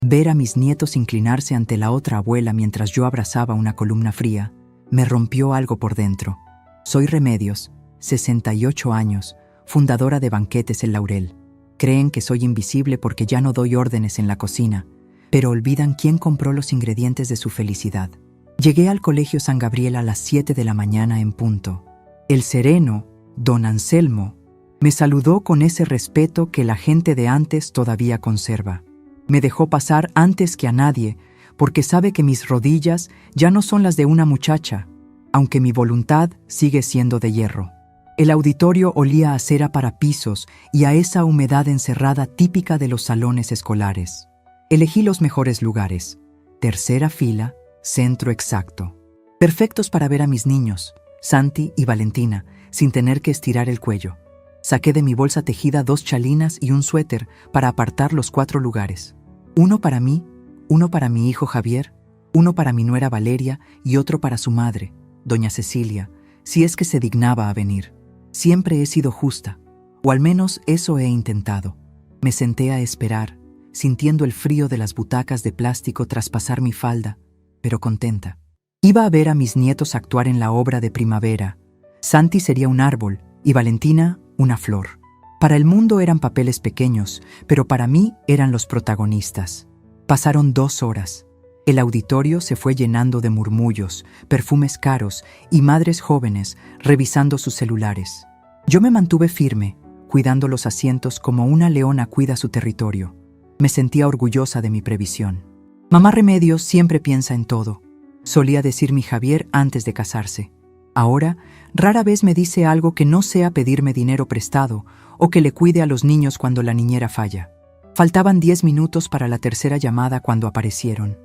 Ver a mis nietos inclinarse ante la otra abuela mientras yo abrazaba una columna fría, me rompió algo por dentro. Soy Remedios, 68 años, fundadora de Banquetes El Laurel. Creen que soy invisible porque ya no doy órdenes en la cocina, pero olvidan quién compró los ingredientes de su felicidad. Llegué al Colegio San Gabriel a las 7 de la mañana en punto. El sereno, don Anselmo, me saludó con ese respeto que la gente de antes todavía conserva. Me dejó pasar antes que a nadie, porque sabe que mis rodillas ya no son las de una muchacha, aunque mi voluntad sigue siendo de hierro. El auditorio olía a cera para pisos y a esa humedad encerrada típica de los salones escolares. Elegí los mejores lugares, tercera fila, centro exacto. Perfectos para ver a mis niños, Santi y Valentina, sin tener que estirar el cuello. Saqué de mi bolsa tejida 2 chalinas y un suéter para apartar los 4 lugares. Uno para mí, uno para mi hijo Javier, uno para mi nuera Valeria y otro para su madre, doña Cecilia, si es que se dignaba a venir. Siempre he sido justa, o al menos eso he intentado. Me senté a esperar, sintiendo el frío de las butacas de plástico traspasar mi falda, pero contenta. Iba a ver a mis nietos actuar en la obra de primavera. Santi sería un árbol y Valentina una flor. Para el mundo eran papeles pequeños, pero para mí eran los protagonistas. Pasaron 2 horas. El auditorio se fue llenando de murmullos, perfumes caros y madres jóvenes revisando sus celulares. Yo me mantuve firme, cuidando los asientos como una leona cuida su territorio. Me sentía orgullosa de mi previsión. Mamá Remedios siempre piensa en todo, solía decir mi Javier antes de casarse. Ahora, rara vez me dice algo que no sea pedirme dinero prestado o que le cuide a los niños cuando la niñera falla. Faltaban 10 minutos para la tercera llamada cuando aparecieron.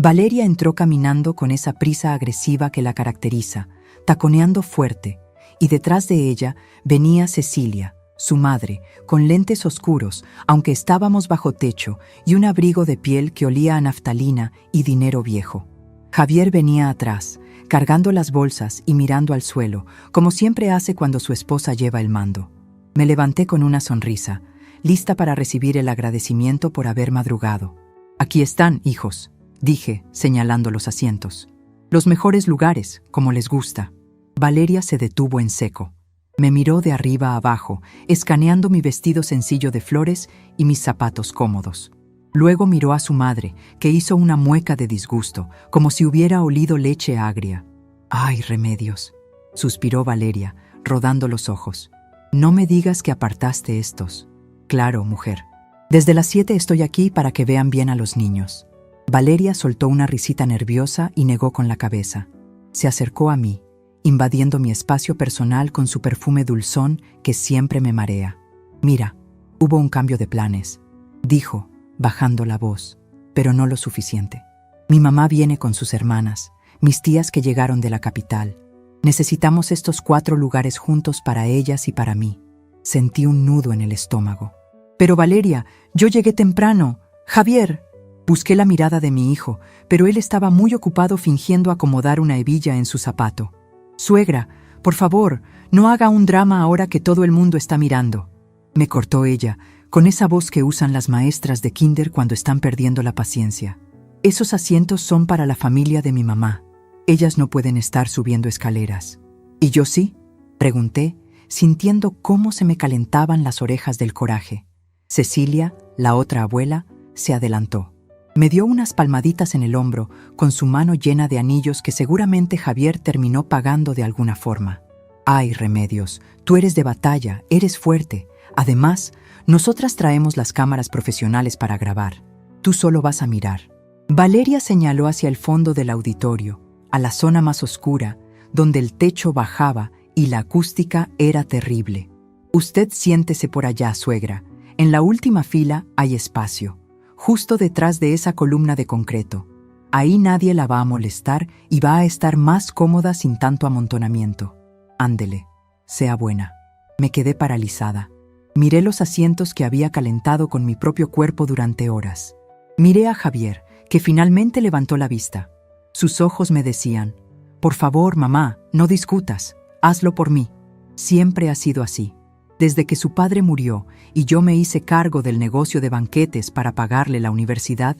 Valeria entró caminando con esa prisa agresiva que la caracteriza, taconeando fuerte, y detrás de ella venía Cecilia, su madre, con lentes oscuros, aunque estábamos bajo techo, y un abrigo de piel que olía a naftalina y dinero viejo. Javier venía atrás, cargando las bolsas y mirando al suelo, como siempre hace cuando su esposa lleva el mando. Me levanté con una sonrisa, lista para recibir el agradecimiento por haber madrugado. «Aquí están, hijos», dije, señalando los asientos. «Los mejores lugares, como les gusta». Valeria se detuvo en seco. Me miró de arriba a abajo, escaneando mi vestido sencillo de flores y mis zapatos cómodos. Luego miró a su madre, que hizo una mueca de disgusto, como si hubiera olido leche agria. «Ay, Remedios», suspiró Valeria, rodando los ojos. «No me digas que apartaste estos». «Claro, mujer. Desde las 7 estoy aquí para que vean bien a los niños». Valeria soltó una risita nerviosa y negó con la cabeza. Se acercó a mí, invadiendo mi espacio personal con su perfume dulzón que siempre me marea. «Mira, hubo un cambio de planes», dijo, bajando la voz, pero no lo suficiente. «Mi mamá viene con sus hermanas, mis tías que llegaron de la capital. Necesitamos estos 4 lugares juntos para ellas y para mí». Sentí un nudo en el estómago. «Pero Valeria, yo llegué temprano. Javier». Busqué la mirada de mi hijo, pero él estaba muy ocupado fingiendo acomodar una hebilla en su zapato. «Suegra, por favor, no haga un drama ahora que todo el mundo está mirando», me cortó ella, con esa voz que usan las maestras de kinder cuando están perdiendo la paciencia. «Esos asientos son para la familia de mi mamá. Ellas no pueden estar subiendo escaleras». «¿Y yo sí?», pregunté, sintiendo cómo se me calentaban las orejas del coraje. Cecilia, la otra abuela, se adelantó. Me dio unas palmaditas en el hombro, con su mano llena de anillos que seguramente Javier terminó pagando de alguna forma. «Ay, Remedios, tú eres de batalla, eres fuerte. Además, nosotras traemos las cámaras profesionales para grabar. Tú solo vas a mirar». Valeria señaló hacia el fondo del auditorio, a la zona más oscura, donde el techo bajaba y la acústica era terrible. «Usted siéntese por allá, suegra. En la última fila hay espacio, justo detrás de esa columna de concreto. Ahí nadie la va a molestar y va a estar más cómoda sin tanto amontonamiento. Ándele, sea buena». Me quedé paralizada. Miré los asientos que había calentado con mi propio cuerpo durante horas. Miré a Javier, que finalmente levantó la vista. Sus ojos me decían: «Por favor, mamá, no discutas, hazlo por mí». Siempre ha sido así. Desde que su padre murió y yo me hice cargo del negocio de banquetes para pagarle la universidad,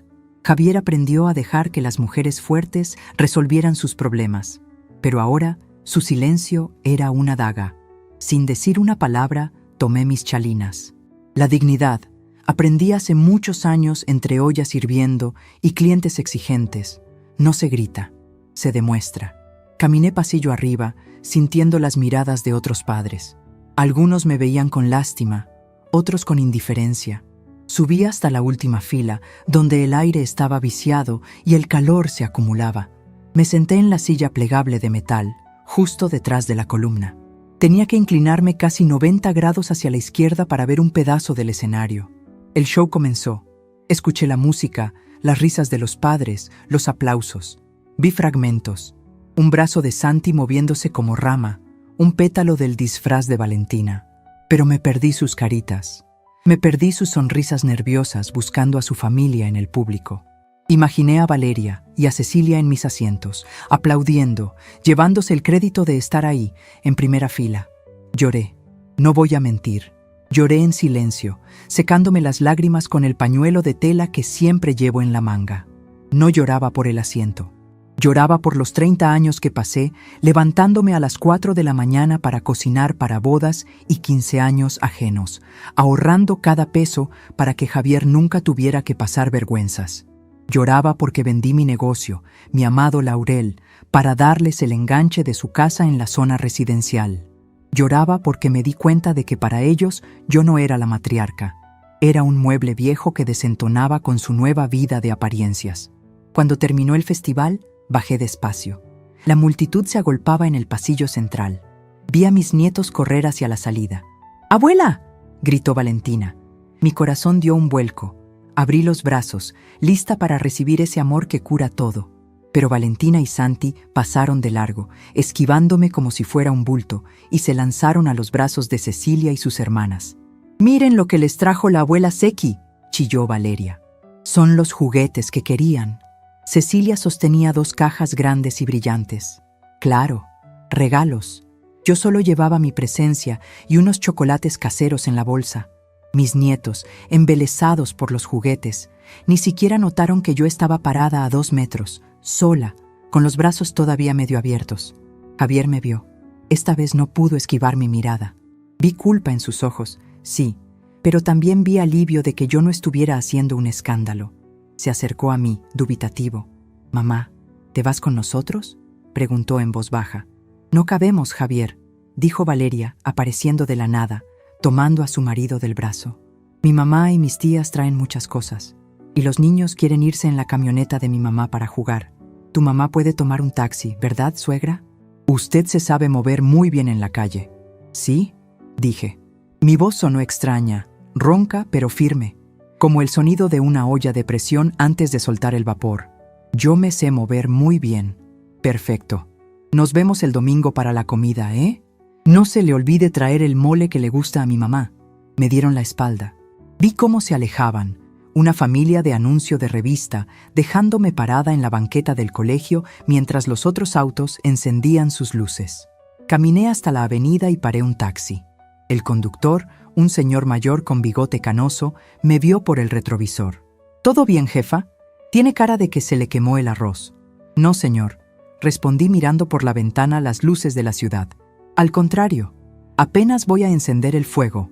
Javier aprendió a dejar que las mujeres fuertes resolvieran sus problemas, pero ahora su silencio era una daga. Sin decir una palabra, tomé mis chalinas. La dignidad. Aprendí hace muchos años entre ollas hirviendo y clientes exigentes. No se grita, se demuestra. Caminé pasillo arriba, sintiendo las miradas de otros padres. Algunos me veían con lástima, otros con indiferencia. Subí hasta la última fila, donde el aire estaba viciado y el calor se acumulaba. Me senté en la silla plegable de metal, justo detrás de la columna. Tenía que inclinarme casi 90 grados hacia la izquierda para ver un pedazo del escenario. El show comenzó. Escuché la música, las risas de los padres, los aplausos. Vi fragmentos. Un brazo de Santi moviéndose como rama, un pétalo del disfraz de Valentina. Pero me perdí sus caritas. Me perdí sus sonrisas nerviosas buscando a su familia en el público. Imaginé a Valeria y a Cecilia en mis asientos, aplaudiendo, llevándose el crédito de estar ahí, en primera fila. Lloré. No voy a mentir. Lloré en silencio, secándome las lágrimas con el pañuelo de tela que siempre llevo en la manga. No lloraba por el asiento. Lloraba por los 30 años que pasé levantándome a las 4 de la mañana para cocinar para bodas y 15 años ajenos, ahorrando cada peso para que Javier nunca tuviera que pasar vergüenzas. Lloraba porque vendí mi negocio, mi amado Laurel, para darles el enganche de su casa en la zona residencial. Lloraba porque me di cuenta de que para ellos yo no era la matriarca. Era un mueble viejo que desentonaba con su nueva vida de apariencias. Cuando terminó el festival, bajé despacio. La multitud se agolpaba en el pasillo central. Vi a mis nietos correr hacia la salida. ¡Abuela!, gritó Valentina. Mi corazón dio un vuelco. Abrí los brazos, lista para recibir ese amor que cura todo. Pero Valentina y Santi pasaron de largo, esquivándome como si fuera un bulto, y se lanzaron a los brazos de Cecilia y sus hermanas. «¡Miren lo que les trajo la abuela Seki!», chilló Valeria. «Son los juguetes que querían». Cecilia sostenía 2 cajas grandes y brillantes. Claro, regalos. Yo solo llevaba mi presencia y unos chocolates caseros en la bolsa. Mis nietos, embelesados por los juguetes, ni siquiera notaron que yo estaba parada a 2 metros, sola, con los brazos todavía medio abiertos. Javier me vio. Esta vez no pudo esquivar mi mirada. Vi culpa en sus ojos, sí, pero también vi alivio de que yo no estuviera haciendo un escándalo. Se acercó a mí, dubitativo. «Mamá, ¿te vas con nosotros?», preguntó en voz baja. «No cabemos, Javier», dijo Valeria, apareciendo de la nada, tomando a su marido del brazo. «Mi mamá y mis tías traen muchas cosas, y los niños quieren irse en la camioneta de mi mamá para jugar. Tu mamá puede tomar un taxi, ¿verdad, suegra? Usted se sabe mover muy bien en la calle». «Sí», dije. Mi voz sonó extraña, ronca pero firme, como el sonido de una olla de presión antes de soltar el vapor. «Yo me sé mover muy bien». «Perfecto. Nos vemos el domingo para la comida, ¿eh? No se le olvide traer el mole que le gusta a mi mamá». Me dieron la espalda. Vi cómo se alejaban, una familia de anuncio de revista, dejándome parada en la banqueta del colegio mientras los otros autos encendían sus luces. Caminé hasta la avenida y paré un taxi. El conductor, un señor mayor con bigote canoso, me vio por el retrovisor. «¿Todo bien, jefa? Tiene cara de que se le quemó el arroz». «No, señor», respondí mirando por la ventana las luces de la ciudad. «Al contrario, apenas voy a encender el fuego».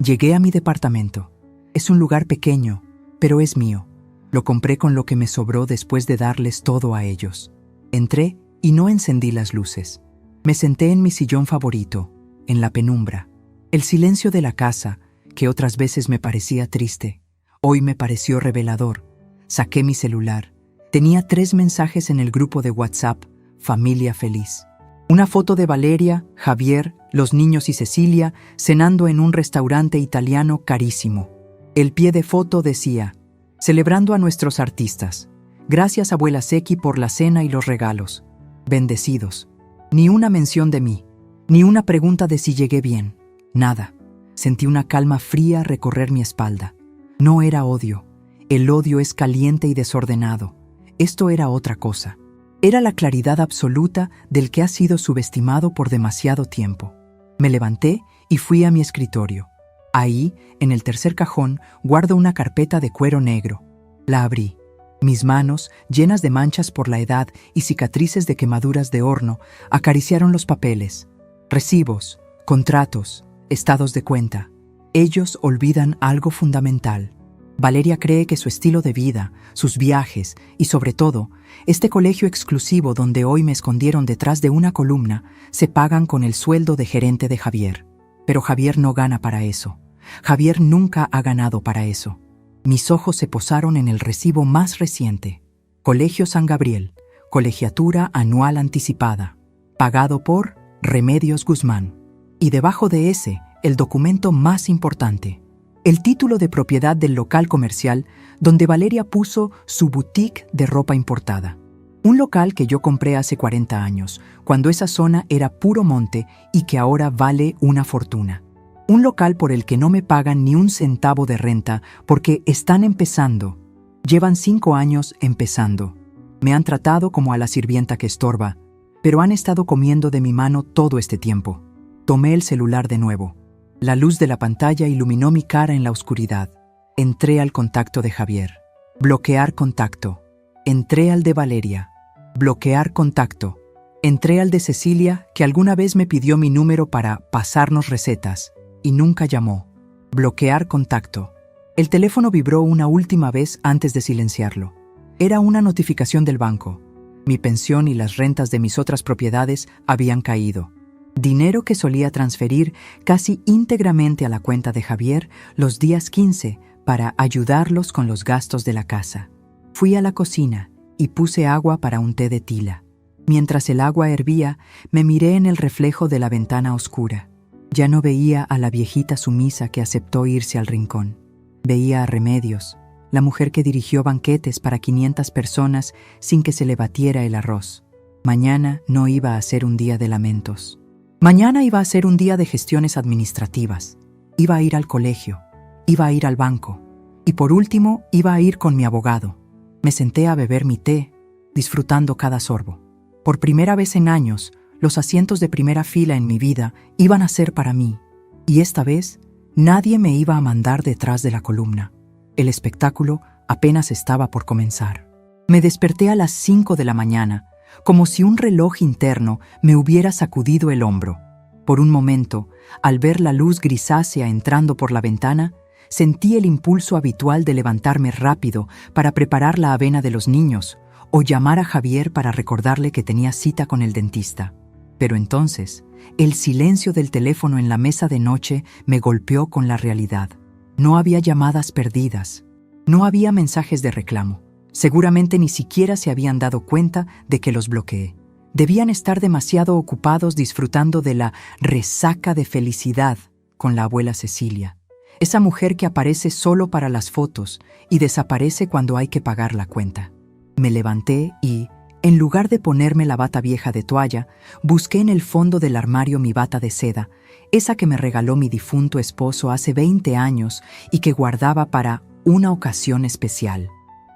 Llegué a mi departamento. Es un lugar pequeño, pero es mío. Lo compré con lo que me sobró después de darles todo a ellos. Entré y no encendí las luces. Me senté en mi sillón favorito, en la penumbra. El silencio de la casa, que otras veces me parecía triste, hoy me pareció revelador. Saqué mi celular. Tenía 3 mensajes en el grupo de WhatsApp, Familia Feliz. Una foto de Valeria, Javier, los niños y Cecilia cenando en un restaurante italiano carísimo. El pie de foto decía: «Celebrando a nuestros artistas. Gracias, abuela Seki, por la cena y los regalos. Bendecidos». Ni una mención de mí, ni una pregunta de si llegué bien. Nada. Sentí una calma fría recorrer mi espalda. No era odio. El odio es caliente y desordenado. Esto era otra cosa. Era la claridad absoluta del que ha sido subestimado por demasiado tiempo. Me levanté y fui a mi escritorio. Ahí, en el tercer cajón, guardo una carpeta de cuero negro. La abrí. Mis manos, llenas de manchas por la edad y cicatrices de quemaduras de horno, acariciaron los papeles, recibos, contratos, estados de cuenta. Ellos olvidan algo fundamental. Valeria cree que su estilo de vida, sus viajes y, sobre todo, este colegio exclusivo donde hoy me escondieron detrás de una columna, se pagan con el sueldo de gerente de Javier. Pero Javier no gana para eso. Javier nunca ha ganado para eso. Mis ojos se posaron en el recibo más reciente. Colegio San Gabriel, colegiatura anual anticipada, pagado por Remedios Guzmán. Y debajo de ese, el documento más importante. El título de propiedad del local comercial donde Valeria puso su boutique de ropa importada. Un local que yo compré hace 40 años, cuando esa zona era puro monte y que ahora vale una fortuna. Un local por el que no me pagan ni un centavo de renta porque están empezando. Llevan 5 años empezando. Me han tratado como a la sirvienta que estorba, pero han estado comiendo de mi mano todo este tiempo. Tomé el celular de nuevo. La luz de la pantalla iluminó mi cara en la oscuridad. Entré al contacto de Javier. Bloquear contacto. Entré al de Valeria. Bloquear contacto. Entré al de Cecilia, que alguna vez me pidió mi número para pasarnos recetas, y nunca llamó. Bloquear contacto. El teléfono vibró una última vez antes de silenciarlo. Era una notificación del banco. Mi pensión y las rentas de mis otras propiedades habían caído. Dinero que solía transferir casi íntegramente a la cuenta de Javier los días 15 para ayudarlos con los gastos de la casa. Fui a la cocina y puse agua para un té de tila. Mientras el agua hervía, me miré en el reflejo de la ventana oscura. Ya no veía a la viejita sumisa que aceptó irse al rincón. Veía a Remedios, la mujer que dirigió banquetes para 500 personas sin que se le batiera el arroz. Mañana no iba a ser un día de lamentos. Mañana iba a ser un día de gestiones administrativas. Iba a ir al colegio, iba a ir al banco y por último iba a ir con mi abogado. Me senté a beber mi té, disfrutando cada sorbo. Por primera vez en años, los asientos de primera fila en mi vida iban a ser para mí, y esta vez nadie me iba a mandar detrás de la columna. El espectáculo apenas estaba por comenzar. Me desperté a las 5 de la mañana, como si un reloj interno me hubiera sacudido el hombro. Por un momento, al ver la luz grisácea entrando por la ventana, sentí el impulso habitual de levantarme rápido para preparar la avena de los niños o llamar a Javier para recordarle que tenía cita con el dentista. Pero entonces, el silencio del teléfono en la mesa de noche me golpeó con la realidad. No había llamadas perdidas, no había mensajes de reclamo. Seguramente ni siquiera se habían dado cuenta de que los bloqueé. Debían estar demasiado ocupados disfrutando de la resaca de felicidad con la abuela Cecilia. Esa mujer que aparece solo para las fotos y desaparece cuando hay que pagar la cuenta. Me levanté y, en lugar de ponerme la bata vieja de toalla, busqué en el fondo del armario mi bata de seda, esa que me regaló mi difunto esposo hace 20 años y que guardaba para una ocasión especial.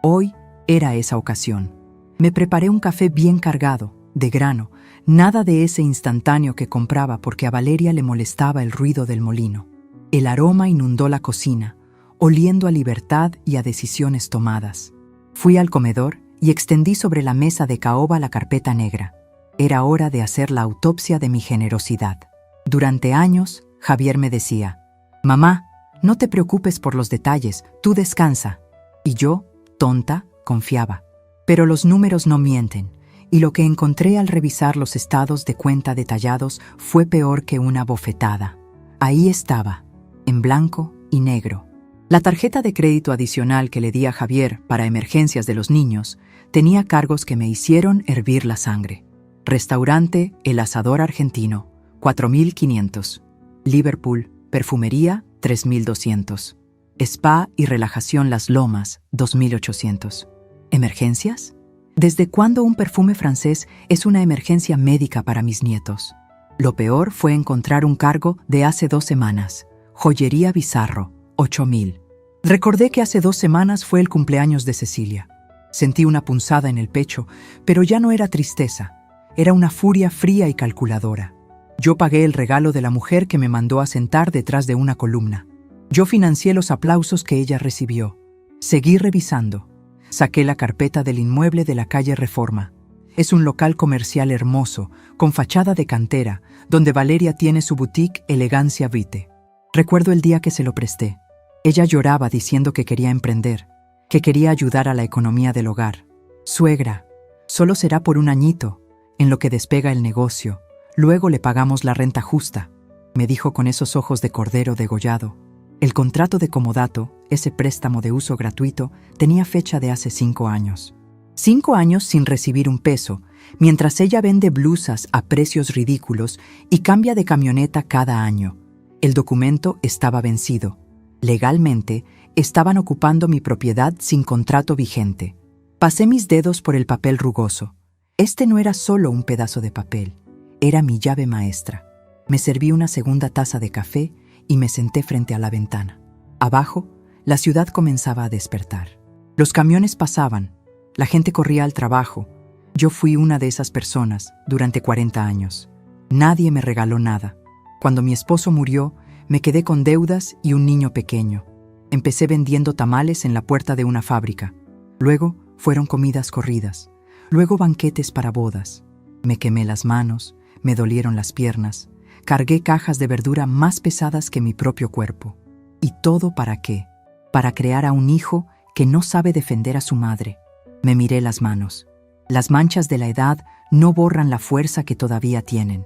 Hoy era esa ocasión. Me preparé un café bien cargado, de grano, nada de ese instantáneo que compraba porque a Valeria le molestaba el ruido del molino. El aroma inundó la cocina, oliendo a libertad y a decisiones tomadas. Fui al comedor y extendí sobre la mesa de caoba la carpeta negra. Era hora de hacer la autopsia de mi generosidad. Durante años, Javier me decía: «Mamá, no te preocupes por los detalles, tú descansa». Y yo, tonta, confiaba. Pero los números no mienten, y lo que encontré al revisar los estados de cuenta detallados fue peor que una bofetada. Ahí estaba, en blanco y negro. La tarjeta de crédito adicional que le di a Javier para emergencias de los niños tenía cargos que me hicieron hervir la sangre. Restaurante El Asador Argentino, 4.500. Liverpool, perfumería, 3.200. Spa y relajación Las Lomas, 2.800. ¿Emergencias? ¿Desde cuándo un perfume francés es una emergencia médica para mis nietos? Lo peor fue encontrar un cargo de hace 2 semanas. Joyería Bizarro, 8.000. Recordé que hace 2 semanas fue el cumpleaños de Cecilia. Sentí una punzada en el pecho, pero ya no era tristeza. Era una furia fría y calculadora. Yo pagué el regalo de la mujer que me mandó a sentar detrás de una columna. Yo financié los aplausos que ella recibió. Seguí revisando. Saqué la carpeta del inmueble de la calle Reforma. Es un local comercial hermoso, con fachada de cantera, donde Valeria tiene su boutique Elegancia Vite. Recuerdo el día que se lo presté. Ella lloraba diciendo que quería emprender, que quería ayudar a la economía del hogar. Suegra, solo será por un añito, en lo que despega el negocio. Luego le pagamos la renta justa, me dijo con esos ojos de cordero degollado. El contrato de comodato, ese préstamo de uso gratuito, tenía fecha de hace 5 años. 5 años sin recibir un peso, mientras ella vende blusas a precios ridículos y cambia de camioneta cada año. El documento estaba vencido. Legalmente, estaban ocupando mi propiedad sin contrato vigente. Pasé mis dedos por el papel rugoso. Este no era solo un pedazo de papel, era mi llave maestra. Me serví una segunda taza de café y me senté frente a la ventana. Abajo, la ciudad comenzaba a despertar. Los camiones pasaban, la gente corría al trabajo. Yo fui una de esas personas durante 40 años. Nadie me regaló nada. Cuando mi esposo murió, me quedé con deudas y un niño pequeño. Empecé vendiendo tamales en la puerta de una fábrica. Luego fueron comidas corridas. Luego banquetes para bodas. Me quemé las manos, me dolieron las piernas. Cargué cajas de verdura más pesadas que mi propio cuerpo. ¿Y todo para qué? Para crear a un hijo que no sabe defender a su madre. Me miré las manos. Las manchas de la edad no borran la fuerza que todavía tienen.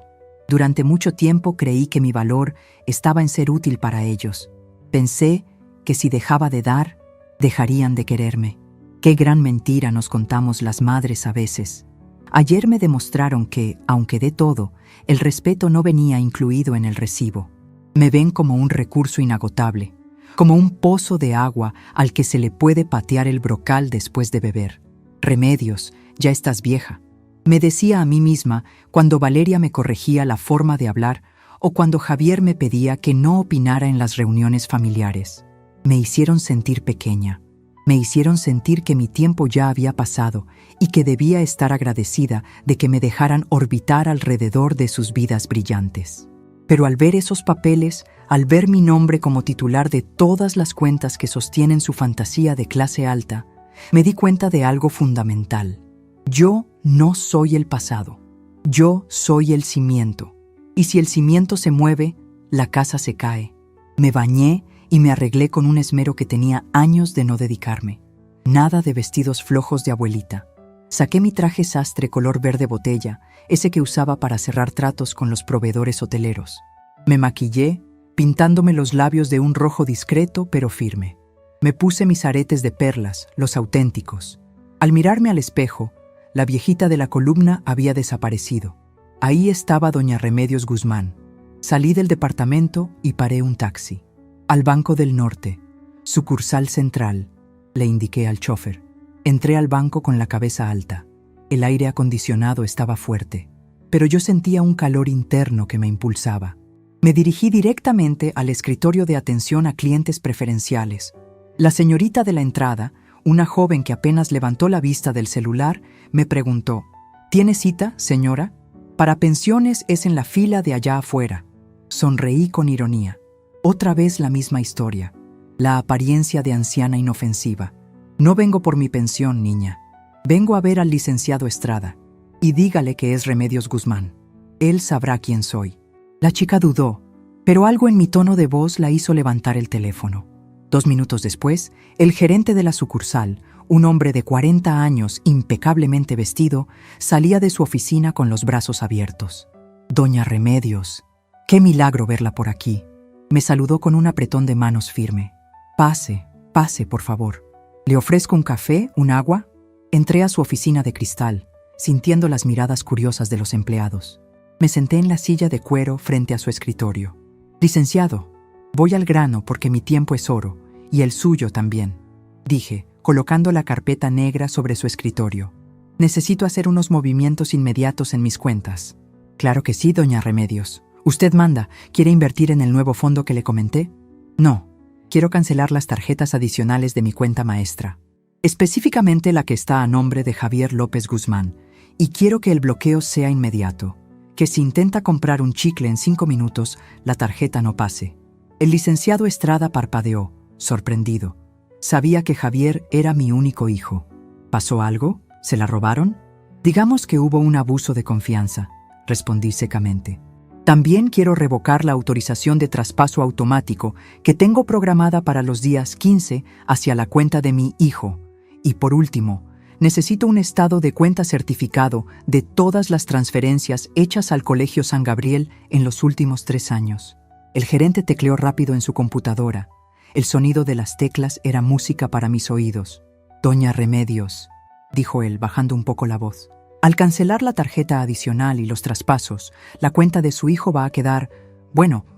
Durante mucho tiempo creí que mi valor estaba en ser útil para ellos. Pensé que si dejaba de dar, dejarían de quererme. Qué gran mentira nos contamos las madres a veces. Ayer me demostraron que, aunque dé todo, el respeto no venía incluido en el recibo. Me ven como un recurso inagotable, como un pozo de agua al que se le puede patear el brocal después de beber. Remedios, ya estás vieja. Me decía a mí misma cuando Valeria me corregía la forma de hablar o cuando Javier me pedía que no opinara en las reuniones familiares. Me hicieron sentir pequeña. Me hicieron sentir que mi tiempo ya había pasado y que debía estar agradecida de que me dejaran orbitar alrededor de sus vidas brillantes. Pero al ver esos papeles, al ver mi nombre como titular de todas las cuentas que sostienen su fantasía de clase alta, me di cuenta de algo fundamental. Yo no soy el pasado. Yo soy el cimiento. Y si el cimiento se mueve, la casa se cae. Me bañé y me arreglé con un esmero que tenía años de no dedicarme. Nada de vestidos flojos de abuelita. Saqué mi traje sastre color verde botella, ese que usaba para cerrar tratos con los proveedores hoteleros. Me maquillé, pintándome los labios de un rojo discreto pero firme. Me puse mis aretes de perlas, los auténticos. Al mirarme al espejo, la viejita de la columna había desaparecido. Ahí estaba doña Remedios Guzmán. Salí del departamento y paré un taxi. Al Banco del Norte, sucursal central, le indiqué al chofer. Entré al banco con la cabeza alta. El aire acondicionado estaba fuerte, pero yo sentía un calor interno que me impulsaba. Me dirigí directamente al escritorio de atención a clientes preferenciales. La señorita de la entrada, una joven que apenas levantó la vista del celular, me preguntó: ¿Tiene cita, señora? Para pensiones es en la fila de allá afuera. Sonreí con ironía. Otra vez la misma historia, la apariencia de anciana inofensiva. No vengo por mi pensión, niña. Vengo a ver al licenciado Estrada. Y dígale que es Remedios Guzmán. Él sabrá quién soy. La chica dudó, pero algo en mi tono de voz la hizo levantar el teléfono. 2 minutos después, el gerente de la sucursal, un hombre de 40 años impecablemente vestido, salía de su oficina con los brazos abiertos. Doña Remedios, qué milagro verla por aquí. Me saludó con un apretón de manos firme. Pase, pase, por favor. ¿Le ofrezco un café, un agua? Entré a su oficina de cristal, sintiendo las miradas curiosas de los empleados. Me senté en la silla de cuero frente a su escritorio. Licenciado, voy al grano porque mi tiempo es oro, y el suyo también, dije, colocando la carpeta negra sobre su escritorio. Necesito hacer unos movimientos inmediatos en mis cuentas. Claro que sí, doña Remedios. Usted manda, ¿quiere invertir en el nuevo fondo que le comenté? No, quiero cancelar las tarjetas adicionales de mi cuenta maestra, específicamente la que está a nombre de Javier López Guzmán, y quiero que el bloqueo sea inmediato, que si intenta comprar un chicle en 5 minutos, la tarjeta no pase. El licenciado Estrada parpadeó, sorprendido. Sabía que Javier era mi único hijo. ¿Pasó algo? ¿Se la robaron? Digamos que hubo un abuso de confianza, respondí secamente. También quiero revocar la autorización de traspaso automático que tengo programada para los días 15 hacia la cuenta de mi hijo. Y por último, necesito un estado de cuenta certificado de todas las transferencias hechas al Colegio San Gabriel en los últimos 3 años. El gerente tecleó rápido en su computadora. El sonido de las teclas era música para mis oídos. «Doña Remedios», dijo él, bajando un poco la voz. «Al cancelar la tarjeta adicional y los traspasos, la cuenta de su hijo va a quedar,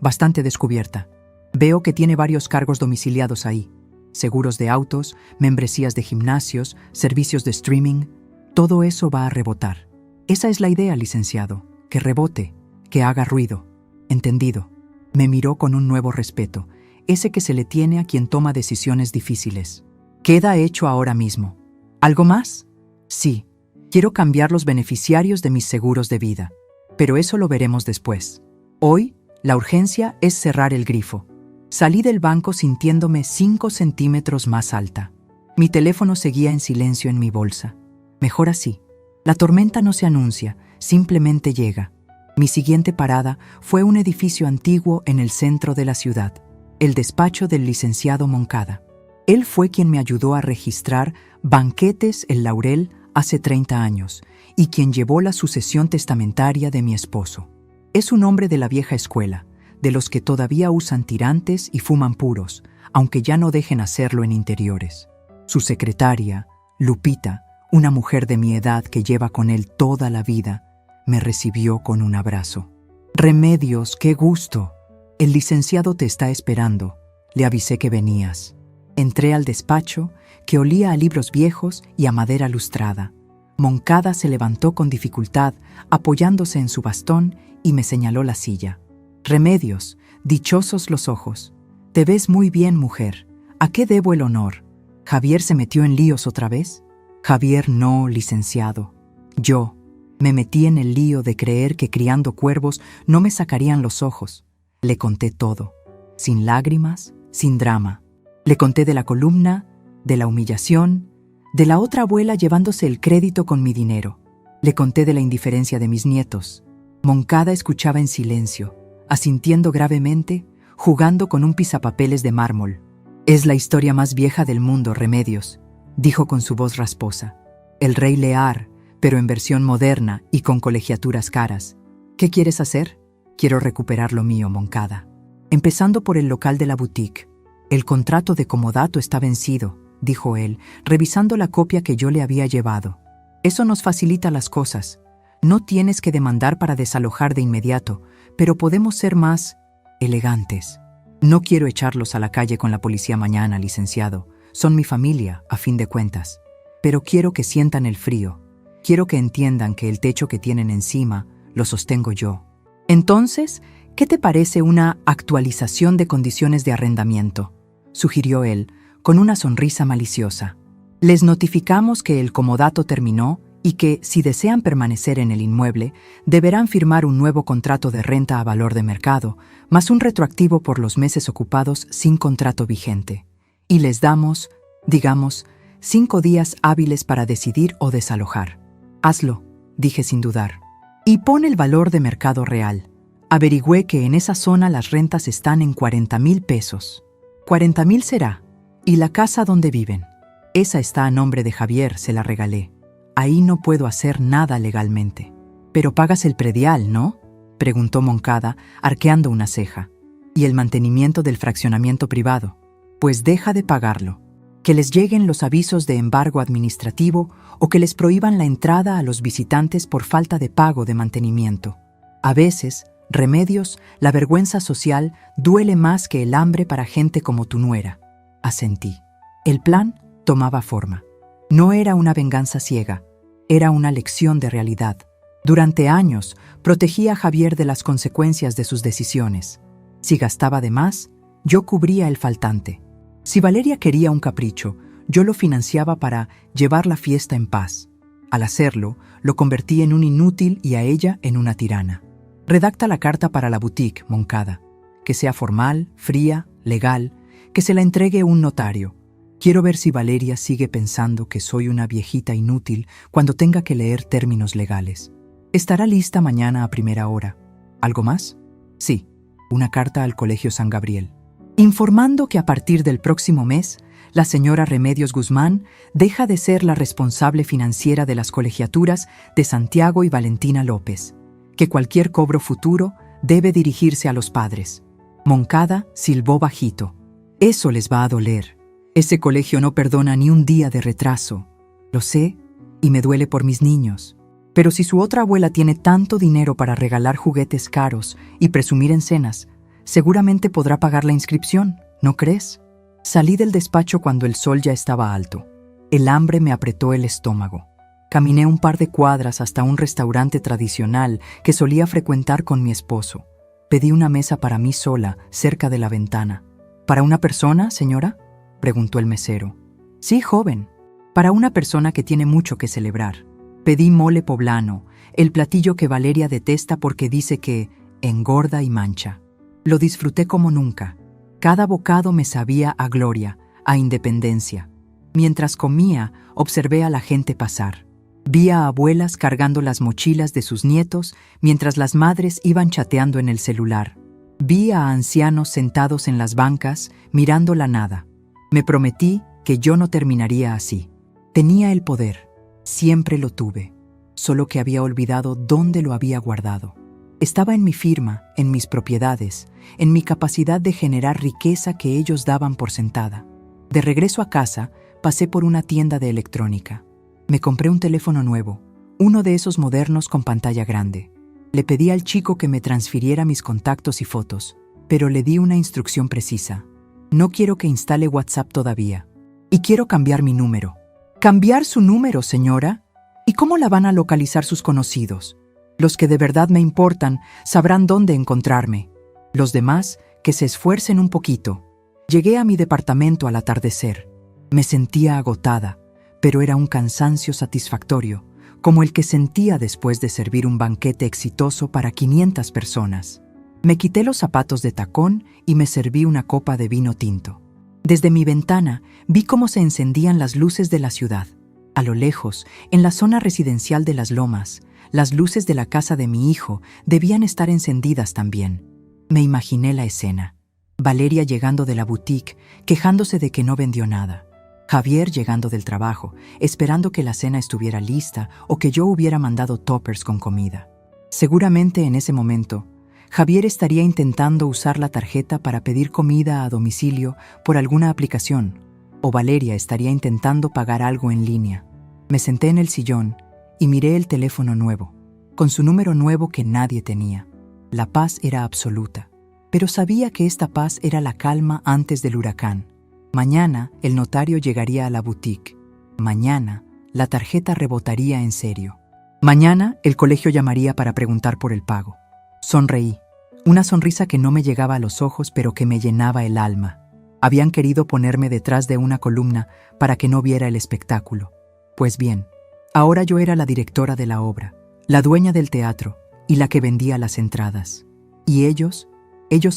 bastante descubierta. Veo que tiene varios cargos domiciliados ahí. Seguros de autos, membresías de gimnasios, servicios de streaming. Todo eso va a rebotar. Esa es la idea, licenciado. Que rebote, que haga ruido. ¿Entendido?» Me miró con un nuevo respeto, ese que se le tiene a quien toma decisiones difíciles. «Queda hecho ahora mismo. ¿Algo más?» «Sí. Quiero cambiar los beneficiarios de mis seguros de vida, pero eso lo veremos después. Hoy, la urgencia es cerrar el grifo». Salí del banco sintiéndome 5 centímetros más alta. Mi teléfono seguía en silencio en mi bolsa. Mejor así. La tormenta no se anuncia, simplemente llega. Mi siguiente parada fue un edificio antiguo en el centro de la ciudad, el despacho del licenciado Moncada. Él fue quien me ayudó a registrar Banquetes El Laurel hace 30 años y quien llevó la sucesión testamentaria de mi esposo. Es un hombre de la vieja escuela, de los que todavía usan tirantes y fuman puros, aunque ya no dejen hacerlo en interiores. Su secretaria, Lupita, una mujer de mi edad que lleva con él toda la vida, me recibió con un abrazo. «Remedios, qué gusto. El licenciado te está esperando. Le avisé que venías». Entré al despacho, que olía a libros viejos y a madera lustrada. Moncada se levantó con dificultad, apoyándose en su bastón, y me señaló la silla. «Remedios, dichosos los ojos. Te ves muy bien, mujer. ¿A qué debo el honor? ¿Javier se metió en líos otra vez?» «Javier no, licenciado. Yo me metí en el lío de creer que criando cuervos no me sacarían los ojos». Le conté todo, sin lágrimas, sin drama. Le conté de la columna, de la humillación, de la otra abuela llevándose el crédito con mi dinero. Le conté de la indiferencia de mis nietos. Moncada escuchaba en silencio, asintiendo gravemente, jugando con un pisapapeles de mármol. «Es la historia más vieja del mundo, Remedios», dijo con su voz rasposa. «El Rey Lear, pero en versión moderna y con colegiaturas caras. ¿Qué quieres hacer?» «Quiero recuperar lo mío, Moncada. Empezando por el local de la boutique. El contrato de comodato está vencido», dijo él, revisando la copia que yo le había llevado. «Eso nos facilita las cosas. No tienes que demandar para desalojar de inmediato, pero podemos ser más elegantes. No quiero echarlos a la calle con la policía mañana, licenciado. Son mi familia, a fin de cuentas. Pero quiero que sientan el frío. Quiero que entiendan que el techo que tienen encima lo sostengo yo. Entonces, ¿qué te parece una actualización de condiciones de arrendamiento?», sugirió él, con una sonrisa maliciosa. «Les notificamos que el comodato terminó y que, si desean permanecer en el inmueble, deberán firmar un nuevo contrato de renta a valor de mercado, más un retroactivo por los meses ocupados sin contrato vigente. Y les damos, digamos, 5 días hábiles para decidir o desalojar». «Hazlo», dije sin dudar. «Y pon el valor de mercado real». Averigüé que en esa zona las rentas están en 40,000 pesos. 40,000 será. ¿Y la casa donde viven? Esa está a nombre de Javier, se la regalé. Ahí no puedo hacer nada legalmente. «Pero pagas el predial, ¿no?», preguntó Moncada, arqueando una ceja. «Y el mantenimiento del fraccionamiento privado. Pues deja de pagarlo. Que les lleguen los avisos de embargo administrativo o que les prohíban la entrada a los visitantes por falta de pago de mantenimiento. A veces, Remedios, la vergüenza social duele más que el hambre para gente como tu nuera». Asentí. El plan tomaba forma. No era una venganza ciega, era una lección de realidad. Durante años, protegí a Javier de las consecuencias de sus decisiones. Si gastaba de más, yo cubría el faltante. Si Valeria quería un capricho, yo lo financiaba para llevar la fiesta en paz. Al hacerlo, lo convertí en un inútil y a ella en una tirana. «Redacta la carta para la boutique, Moncada. Que sea formal, fría, legal, que se la entregue un notario. Quiero ver si Valeria sigue pensando que soy una viejita inútil cuando tenga que leer términos legales. Estará lista mañana a primera hora. ¿Algo más? Sí, una carta al Colegio San Gabriel, informando que a partir del próximo mes, la señora Remedios Guzmán deja de ser la responsable financiera de las colegiaturas de Santiago y Valentina López, que cualquier cobro futuro debe dirigirse a los padres. Moncada silbó bajito. Eso les va a doler. Ese colegio no perdona ni un día de retraso. Lo sé y me duele por mis niños. Pero si su otra abuela tiene tanto dinero para regalar juguetes caros y presumir en cenas, seguramente podrá pagar la inscripción, ¿no crees? Salí del despacho cuando el sol ya estaba alto. El hambre me apretó el estómago. Caminé un par de cuadras hasta un restaurante tradicional que solía frecuentar con mi esposo. Pedí una mesa para mí sola, cerca de la ventana. ¿Para una persona, señora?, preguntó el mesero. Sí, joven. Para una persona que tiene mucho que celebrar. Pedí mole poblano, el platillo que Valeria detesta porque dice que engorda y mancha. Lo disfruté como nunca. Cada bocado me sabía a gloria, a independencia. Mientras comía, observé a la gente pasar. Vi a abuelas cargando las mochilas de sus nietos mientras las madres iban chateando en el celular. Vi a ancianos sentados en las bancas, mirando la nada. Me prometí que yo no terminaría así. Tenía el poder. Siempre lo tuve. Solo que había olvidado dónde lo había guardado. Estaba en mi firma, en mis propiedades, en mi capacidad de generar riqueza que ellos daban por sentada. De regreso a casa, pasé por una tienda de electrónica. Me compré un teléfono nuevo, uno de esos modernos con pantalla grande. Le pedí al chico que me transfiriera mis contactos y fotos, pero le di una instrucción precisa. No quiero que instale WhatsApp todavía. Y quiero cambiar mi número. ¿Cambiar su número, señora? ¿Y cómo la van a localizar sus conocidos? Los que de verdad me importan sabrán dónde encontrarme. Los demás, que se esfuercen un poquito. Llegué a mi departamento al atardecer. Me sentía agotada, pero era un cansancio satisfactorio, como el que sentía después de servir un banquete exitoso para 500 personas. Me quité los zapatos de tacón y me serví una copa de vino tinto. Desde mi ventana vi cómo se encendían las luces de la ciudad. A lo lejos, en la zona residencial de Las Lomas, las luces de la casa de mi hijo debían estar encendidas también. Me imaginé la escena. Valeria llegando de la boutique, quejándose de que no vendió nada. Javier llegando del trabajo, esperando que la cena estuviera lista o que yo hubiera mandado toppers con comida. Seguramente en ese momento, Javier estaría intentando usar la tarjeta para pedir comida a domicilio por alguna aplicación, o Valeria estaría intentando pagar algo en línea. Me senté en el sillón y miré el teléfono nuevo, con su número nuevo que nadie tenía. La paz era absoluta, pero sabía que esta paz era la calma antes del huracán. Mañana el notario llegaría a la boutique. Mañana la tarjeta rebotaría en serio. Mañana el colegio llamaría para preguntar por el pago. Sonreí. Una sonrisa que no me llegaba a los ojos, pero que me llenaba el alma. Habían querido ponerme detrás de una columna para que no viera el espectáculo. Pues bien, ahora yo era la directora de la obra, la dueña del teatro y la que vendía las entradas. Y ellos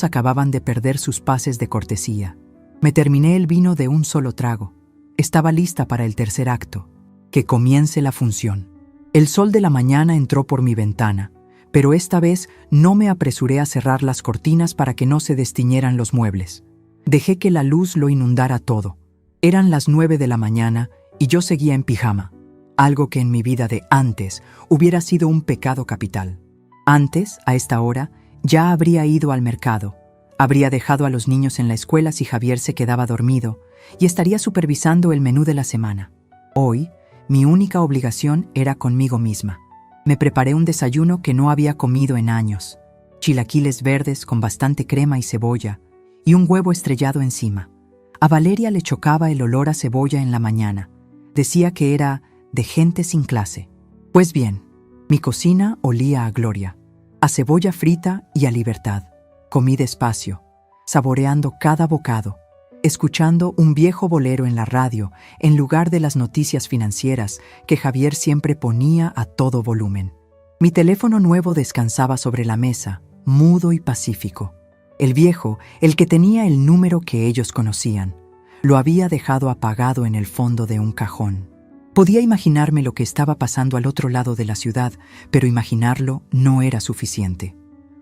acababan de perder sus pases de cortesía. Me terminé el vino de un solo trago. Estaba lista para el tercer acto. Que comience la función. El sol de la mañana entró por mi ventana, pero esta vez no me apresuré a cerrar las cortinas para que no se destiñeran los muebles. Dejé que la luz lo inundara todo. Eran las 9 de la mañana y yo seguía en pijama, algo que en mi vida de antes hubiera sido un pecado capital. Antes, a esta hora, ya habría ido al mercado. Habría dejado a los niños en la escuela si Javier se quedaba dormido y estaría supervisando el menú de la semana. Hoy, mi única obligación era conmigo misma. Me preparé un desayuno que no había comido en años. Chilaquiles verdes con bastante crema y cebolla y un huevo estrellado encima. A Valeria le chocaba el olor a cebolla en la mañana. Decía que era de gente sin clase. Pues bien, mi cocina olía a gloria, a cebolla frita y a libertad. Comí despacio, saboreando cada bocado, escuchando un viejo bolero en la radio en lugar de las noticias financieras que Javier siempre ponía a todo volumen. Mi teléfono nuevo descansaba sobre la mesa, mudo y pacífico. El viejo, el que tenía el número que ellos conocían. Lo había dejado apagado en el fondo de un cajón. Podía imaginarme lo que estaba pasando al otro lado de la ciudad, pero imaginarlo no era suficiente.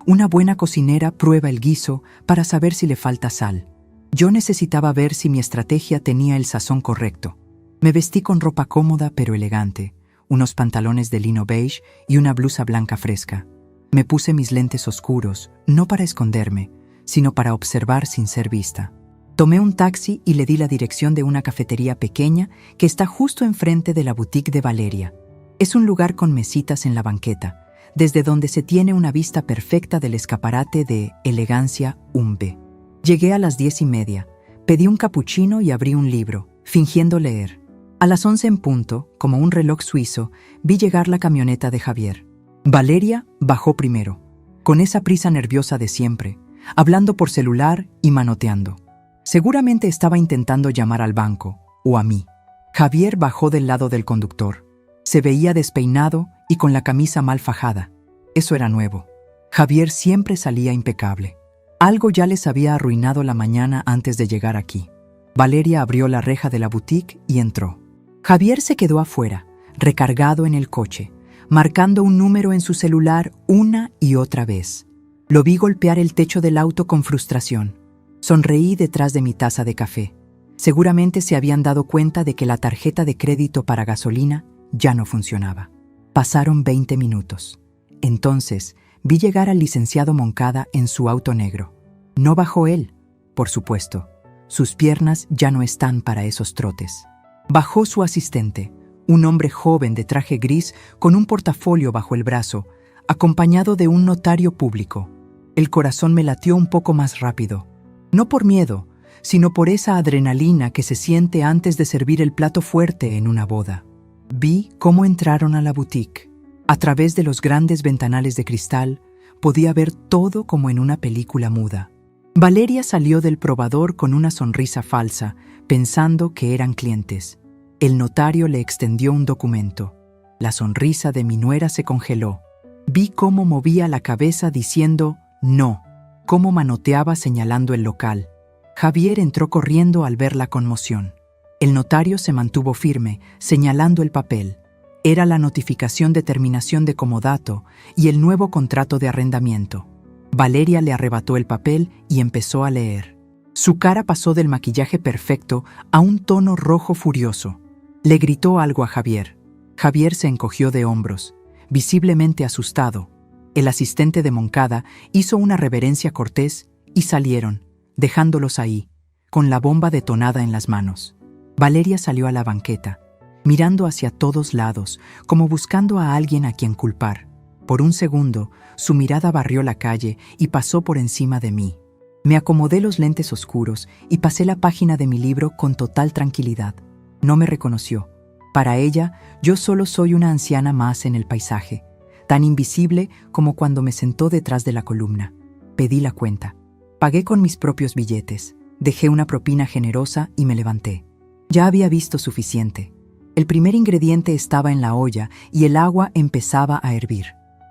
Una buena cocinera prueba el guiso para saber si le falta sal. Yo necesitaba ver si mi estrategia tenía el sazón correcto. Me vestí con ropa cómoda pero elegante, unos pantalones de lino beige y una blusa blanca fresca. Me puse mis lentes oscuros, no para esconderme, sino para observar sin ser vista. Tomé un taxi y le di la dirección de una cafetería pequeña que está justo enfrente de la boutique de Valeria. Es un lugar con mesitas en la banqueta, desde donde se tiene una vista perfecta del escaparate de Elegancia Umbe. Llegué a las 10:30, pedí un capuchino y abrí un libro, fingiendo leer. A las 11 en punto, como un reloj suizo, vi llegar la camioneta de Javier. Valeria bajó primero, con esa prisa nerviosa de siempre, hablando por celular y manoteando. Seguramente estaba intentando llamar al banco, o a mí. Javier bajó del lado del conductor. Se veía despeinado y con la camisa mal fajada. Eso era nuevo. Javier siempre salía impecable. Algo ya les había arruinado la mañana antes de llegar aquí. Valeria abrió la reja de la boutique y entró. Javier se quedó afuera, recargado en el coche, marcando un número en su celular una y otra vez. Lo vi golpear el techo del auto con frustración. Sonreí detrás de mi taza de café. Seguramente se habían dado cuenta de que la tarjeta de crédito para gasolina ya no funcionaba. Pasaron 20 minutos. Entonces, vi llegar al licenciado Moncada en su auto negro. No bajó él, por supuesto. Sus piernas ya no están para esos trotes. Bajó su asistente, un hombre joven de traje gris con un portafolio bajo el brazo, acompañado de un notario público. El corazón me latió un poco más rápido. No por miedo, sino por esa adrenalina que se siente antes de servir el plato fuerte en una boda. Vi cómo entraron a la boutique. A través de los grandes ventanales de cristal, podía ver todo como en una película muda. Valeria salió del probador con una sonrisa falsa, pensando que eran clientes. El notario le extendió un documento. La sonrisa de mi nuera se congeló. Vi cómo movía la cabeza diciendo «no», cómo manoteaba señalando el local. Javier entró corriendo al ver la conmoción. El notario se mantuvo firme, señalando el papel. Era la notificación de terminación de comodato y el nuevo contrato de arrendamiento. Valeria le arrebató el papel y empezó a leer. Su cara pasó del maquillaje perfecto a un tono rojo furioso. Le gritó algo a Javier. Javier se encogió de hombros, visiblemente asustado. El asistente de Moncada hizo una reverencia cortés y salieron, dejándolos ahí, con la bomba detonada en las manos. Valeria salió a la banqueta, mirando hacia todos lados, como buscando a alguien a quien culpar. Por un segundo, su mirada barrió la calle y pasó por encima de mí. Me acomodé los lentes oscuros y pasé la página de mi libro con total tranquilidad. No me reconoció. Para ella, yo solo soy una anciana más en el paisaje, tan invisible como cuando me sentó detrás de la columna. Pedí la cuenta. Pagué con mis propios billetes, dejé una propina generosa y me levanté. Ya había visto suficiente. El primer ingrediente estaba en la olla y el agua empezaba a hervir.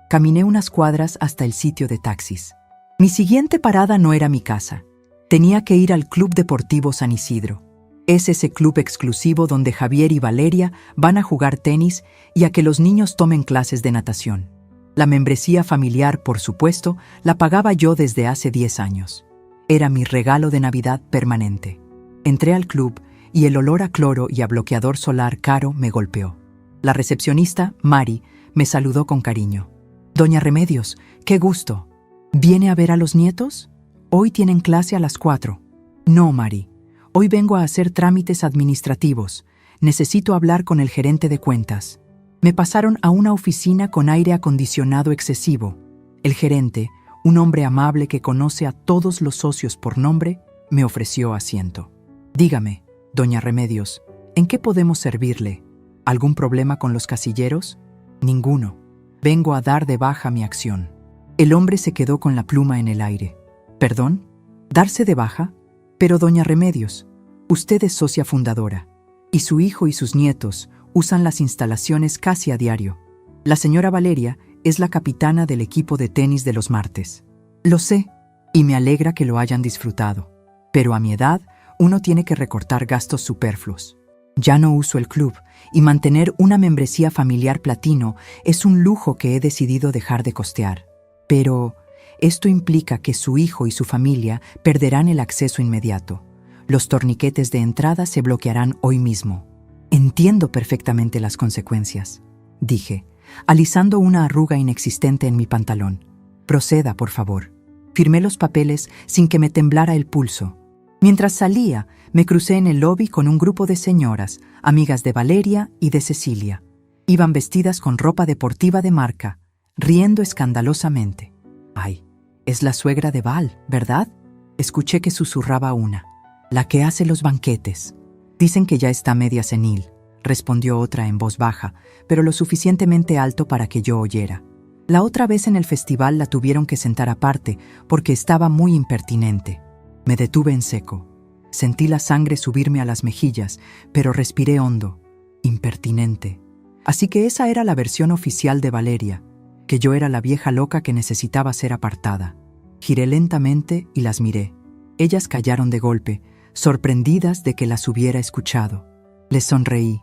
Caminé unas cuadras hasta el sitio de taxis. Mi siguiente parada no era mi casa. Tenía que ir al Club Deportivo San Isidro. Es ese club exclusivo donde Javier y Valeria van a jugar tenis y a que los niños tomen clases de natación. La membresía familiar, por supuesto, la pagaba yo desde hace 10 años. Era mi regalo de Navidad permanente. Entré al club y el olor a cloro y a bloqueador solar caro me golpeó. La recepcionista, Mari, me saludó con cariño. «Doña Remedios, qué gusto. ¿Viene a ver a los nietos? Hoy tienen clase a las 4. No, Mari. Hoy vengo a hacer trámites administrativos. Necesito hablar con el gerente de cuentas». Me pasaron a una oficina con aire acondicionado excesivo. El gerente, un hombre amable que conoce a todos los socios por nombre, me ofreció asiento. «Dígame, doña Remedios, ¿en qué podemos servirle? ¿Algún problema con los casilleros?» «Ninguno. Vengo a dar de baja mi acción». El hombre se quedó con la pluma en el aire. «¿Perdón? ¿Darse de baja? Pero doña Remedios, usted es socia fundadora, y su hijo y sus nietos usan las instalaciones casi a diario. La señora Valeria es la capitana del equipo de tenis de los martes. Lo sé, y me alegra que lo hayan disfrutado. Pero a mi edad, Uno tiene que recortar gastos superfluos. Ya no uso el club y mantener una membresía familiar platino es un lujo que he decidido dejar de costear. Pero esto implica que su hijo y su familia perderán el acceso inmediato. Los torniquetes de entrada se bloquearán hoy mismo. Entiendo perfectamente las consecuencias, dije, alisando una arruga inexistente en mi pantalón. Proceda, por favor. Firmé los papeles sin que me temblara el pulso. Mientras salía, me crucé en el lobby con un grupo de señoras, amigas de Valeria y de Cecilia. Iban vestidas con ropa deportiva de marca, riendo escandalosamente. «Ay, es la suegra de Val, ¿verdad?», escuché que susurraba una. «La que hace los banquetes. Dicen que ya está media senil», respondió otra en voz baja, pero lo suficientemente alto para que yo oyera. La otra vez en el festival la tuvieron que sentar aparte porque estaba muy impertinente. Me detuve en seco. Sentí la sangre subirme a las mejillas, pero respiré hondo. Impertinente. Así que esa era la versión oficial de Valeria, que yo era la vieja loca que necesitaba ser apartada. Giré lentamente y las miré. Ellas callaron de golpe, sorprendidas de que las hubiera escuchado. Les sonreí,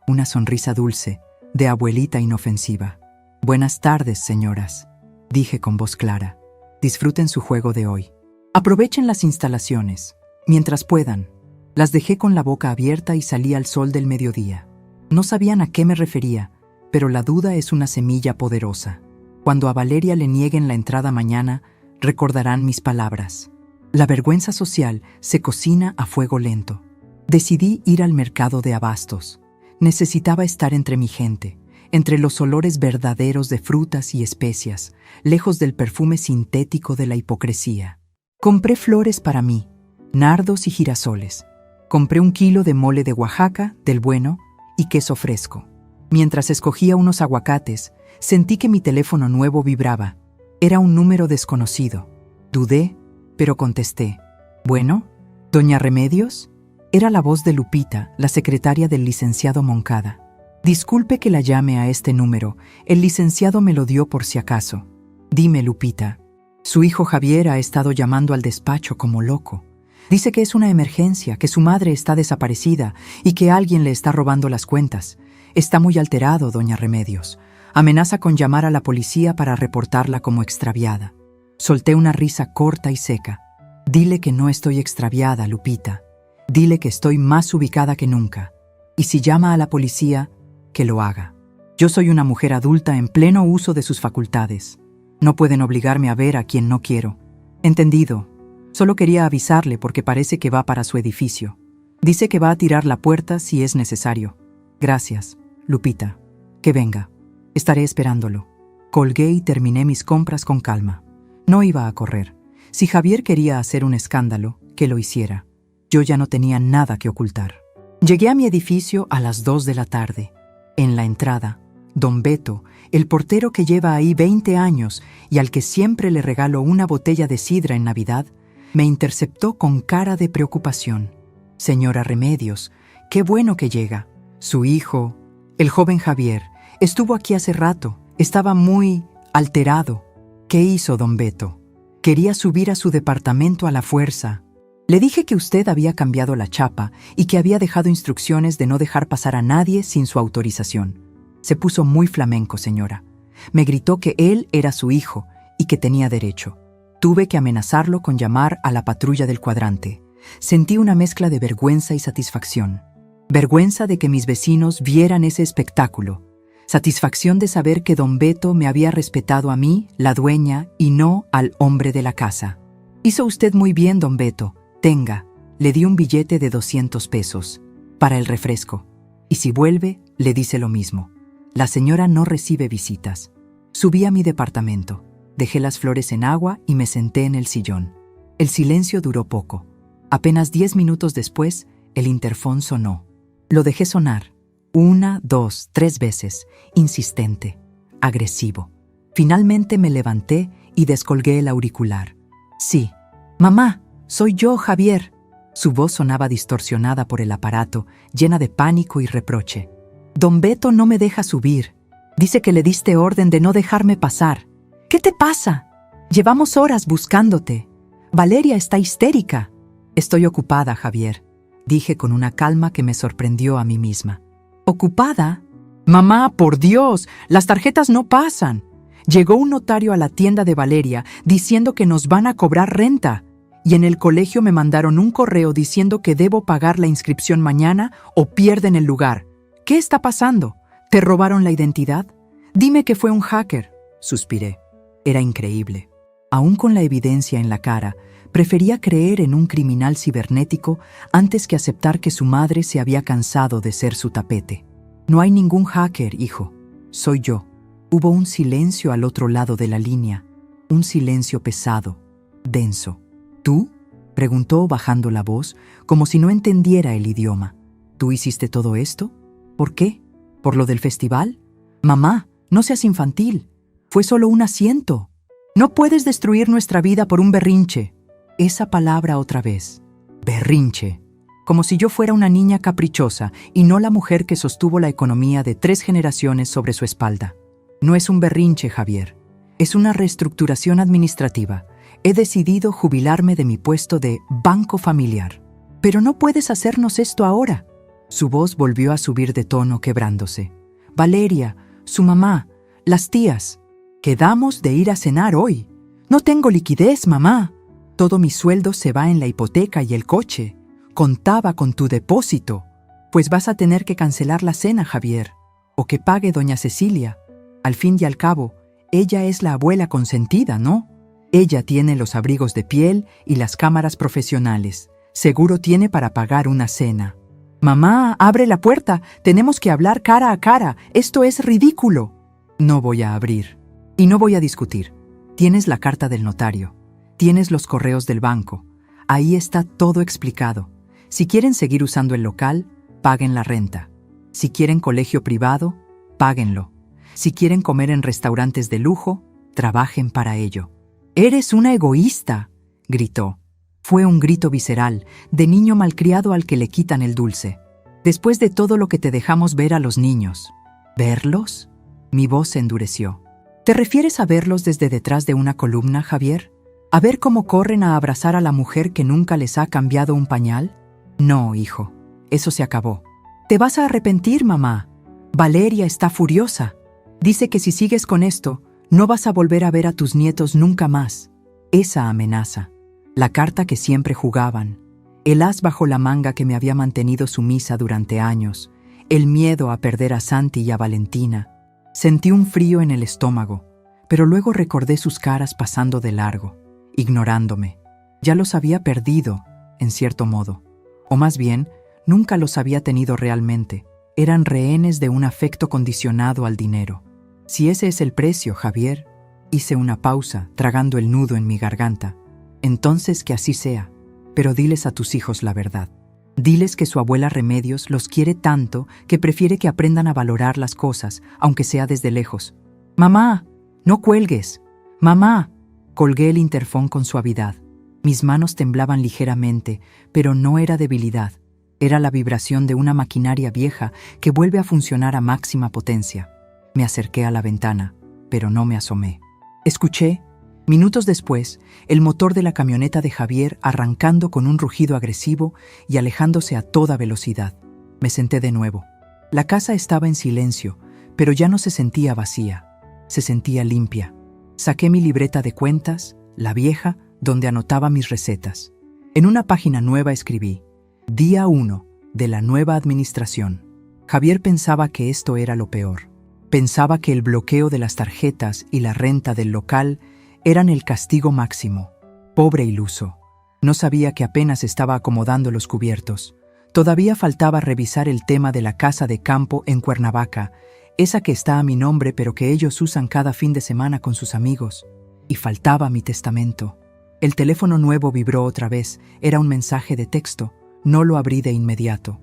una sonrisa dulce, de abuelita inofensiva. «Buenas tardes, señoras», dije con voz clara. «Disfruten su juego de hoy. Aprovechen las instalaciones, mientras puedan». Las dejé con la boca abierta y salí al sol del mediodía. No sabían a qué me refería, pero la duda es una semilla poderosa. Cuando a Valeria le nieguen la entrada mañana, recordarán mis palabras. La vergüenza social se cocina a fuego lento. Decidí ir al mercado de abastos. Necesitaba estar entre mi gente, entre los olores verdaderos de frutas y especias, lejos del perfume sintético de la hipocresía. Compré flores para mí, nardos y girasoles. Compré 1 kilo de mole de Oaxaca, del bueno, y queso fresco. Mientras escogía unos aguacates, sentí que mi teléfono nuevo vibraba. Era un número desconocido. Dudé, pero contesté. «¿Bueno? ¿Doña Remedios?». Era la voz de Lupita, la secretaria del licenciado Moncada. «Disculpe que la llame a este número. El licenciado me lo dio por si acaso». «Dime, Lupita». «Su hijo Javier ha estado llamando al despacho como loco. Dice que es una emergencia, que su madre está desaparecida y que alguien le está robando las cuentas. Está muy alterado, doña Remedios. Amenaza con llamar a la policía para reportarla como extraviada». Solté una risa corta y seca. «Dile que no estoy extraviada, Lupita. Dile que estoy más ubicada que nunca. Y si llama a la policía, que lo haga. Yo soy una mujer adulta en pleno uso de sus facultades. No pueden obligarme a ver a quien no quiero». «Entendido. Solo quería avisarle porque parece que va para su edificio. Dice que va a tirar la puerta si es necesario». «Gracias, Lupita. Que venga. Estaré esperándolo». Colgué y terminé mis compras con calma. No iba a correr. Si Javier quería hacer un escándalo, que lo hiciera. Yo ya no tenía nada que ocultar. Llegué a mi edificio a las 2 de la tarde. En la entrada, don Beto, el portero que lleva ahí 20 años y al que siempre le regalo una botella de sidra en Navidad, me interceptó con cara de preocupación. «Señora Remedios, qué bueno que llega. Su hijo, el joven Javier, estuvo aquí hace rato. Estaba muy alterado». «¿Qué hizo don Beto?». «Quería subir a su departamento a la fuerza. Le dije que usted había cambiado la chapa y que había dejado instrucciones de no dejar pasar a nadie sin su autorización. Se puso muy flamenco, señora. Me gritó que él era su hijo y que tenía derecho. Tuve que amenazarlo con llamar a la patrulla del cuadrante. Sentí una mezcla de vergüenza y satisfacción. Vergüenza de que mis vecinos vieran ese espectáculo. Satisfacción de saber que don Beto me había respetado a mí, la dueña, y no al hombre de la casa. «Hizo usted muy bien, don Beto. Tenga». Le di un billete de 200 pesos. «Para el refresco. Y si vuelve, le dice lo mismo. La señora no recibe visitas». Subí a mi departamento. Dejé las flores en agua y me senté en el sillón. El silencio duró poco. Apenas 10 minutos después, el interfón sonó. Lo dejé sonar. 1, 2, 3 veces, insistente, agresivo. Finalmente me levanté y descolgué el auricular. «Sí. Mamá, soy yo, Javier». Su voz sonaba distorsionada por el aparato, llena de pánico y reproche. «Don Beto no me deja subir. Dice que le diste orden de no dejarme pasar. ¿Qué te pasa? Llevamos horas buscándote. Valeria está histérica». Estoy ocupada, Javier, dije con una calma que me sorprendió a mí misma. ¿Ocupada? Mamá, por Dios, las tarjetas no pasan. Llegó un notario a la tienda de Valeria diciendo que nos van a cobrar renta. Y en el colegio me mandaron un correo diciendo que debo pagar la inscripción mañana o pierden el lugar. ¿Qué está pasando? ¿Te robaron la identidad? Dime que fue un hacker, suspiré. Era increíble. Aún con la evidencia en la cara, prefería creer en un criminal cibernético antes que aceptar que su madre se había cansado de ser su tapete. No hay ningún hacker, hijo. Soy yo. Hubo un silencio al otro lado de la línea. Un silencio pesado, denso. ¿Tú? Preguntó bajando la voz, como si no entendiera el idioma. ¿Tú hiciste todo esto? ¿Por qué? ¿Por lo del festival? Mamá, no seas infantil. Fue solo un asiento. No puedes destruir nuestra vida por un berrinche. Esa palabra otra vez. Berrinche. Como si yo fuera una niña caprichosa y no la mujer que sostuvo la economía de 3 generaciones sobre su espalda. No es un berrinche, Javier. Es una reestructuración administrativa. He decidido jubilarme de mi puesto de banco familiar. Pero no puedes hacernos esto ahora. Su voz volvió a subir de tono, quebrándose. Valeria, su mamá, las tías. Quedamos de ir a cenar hoy. No tengo liquidez, mamá. Todo mi sueldo se va en la hipoteca y el coche. Contaba con tu depósito. Pues vas a tener que cancelar la cena, Javier. O que pague doña Cecilia. Al fin y al cabo, ella es la abuela consentida, ¿no? Ella tiene los abrigos de piel y las cámaras profesionales. Seguro tiene para pagar una cena. Mamá, abre la puerta. Tenemos que hablar cara a cara. Esto es ridículo. No voy a abrir. Y no voy a discutir. Tienes la carta del notario. Tienes los correos del banco. Ahí está todo explicado. Si quieren seguir usando el local, paguen la renta. Si quieren colegio privado, páguenlo. Si quieren comer en restaurantes de lujo, trabajen para ello. «¡Eres una egoísta!», gritó. Fue un grito visceral, de niño malcriado al que le quitan el dulce. Después de todo lo que te dejamos ver a los niños. ¿Verlos? Mi voz se endureció. ¿Te refieres a verlos desde detrás de una columna, Javier? ¿A ver cómo corren a abrazar a la mujer que nunca les ha cambiado un pañal? No, hijo. Eso se acabó. Te vas a arrepentir, mamá. Valeria está furiosa. Dice que si sigues con esto, no vas a volver a ver a tus nietos nunca más. Esa amenaza, la carta que siempre jugaban, el as bajo la manga que me había mantenido sumisa durante años, el miedo a perder a Santi y a Valentina. Sentí un frío en el estómago, pero luego recordé sus caras pasando de largo, ignorándome. Ya los había perdido, en cierto modo. O más bien, nunca los había tenido realmente. Eran rehenes de un afecto condicionado al dinero. Si ese es el precio, Javier, hice una pausa, tragando el nudo en mi garganta. Entonces que así sea, pero diles a tus hijos la verdad. Diles que su abuela Remedios los quiere tanto que prefiere que aprendan a valorar las cosas, aunque sea desde lejos. «Mamá, no cuelgues. Mamá». Colgué el interfón con suavidad. Mis manos temblaban ligeramente, pero no era debilidad. Era la vibración de una maquinaria vieja que vuelve a funcionar a máxima potencia. Me acerqué a la ventana, pero no me asomé. Escuché, minutos después, el motor de la camioneta de Javier arrancando con un rugido agresivo y alejándose a toda velocidad. Me senté de nuevo. La casa estaba en silencio, pero ya no se sentía vacía. Se sentía limpia. Saqué mi libreta de cuentas, la vieja, donde anotaba mis recetas. En una página nueva escribí: Día 1 de la nueva administración. Javier pensaba que esto era lo peor. Pensaba que el bloqueo de las tarjetas y la renta del local eran el castigo máximo. Pobre iluso. No sabía que apenas estaba acomodando los cubiertos. Todavía faltaba revisar el tema de la casa de campo en Cuernavaca, esa que está a mi nombre pero que ellos usan cada fin de semana con sus amigos. Y faltaba mi testamento. El teléfono nuevo vibró otra vez. Era un mensaje de texto. No lo abrí de inmediato.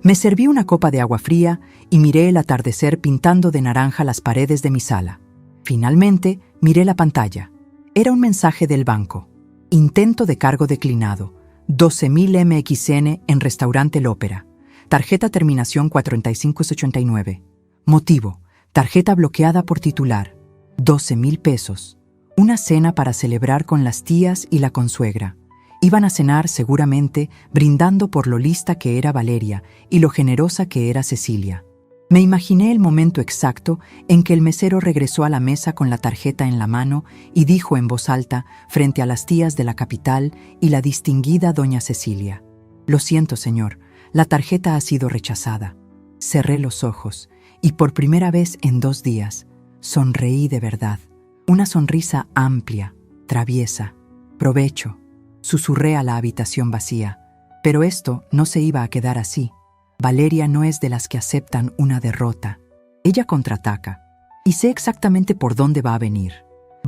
Me serví una copa de agua fría y miré el atardecer pintando de naranja las paredes de mi sala. Finalmente, miré la pantalla. Era un mensaje del banco. Intento de cargo declinado. 12.000 MXN en Restaurante El Ópera. Tarjeta terminación 4589. Motivo: tarjeta bloqueada por titular. 12.000 pesos. Una cena para celebrar con las tías y la consuegra. Iban a cenar, seguramente, brindando por lo lista que era Valeria y lo generosa que era Cecilia. Me imaginé el momento exacto en que el mesero regresó a la mesa con la tarjeta en la mano y dijo en voz alta, frente a las tías de la capital y la distinguida doña Cecilia: «Lo siento, señor, la tarjeta ha sido rechazada». Cerré los ojos y por primera vez en 2 días sonreí de verdad. Una sonrisa amplia, traviesa. «Provecho», susurré a la habitación vacía. Pero esto no se iba a quedar así. Valeria no es de las que aceptan una derrota. Ella contraataca. Y sé exactamente por dónde va a venir.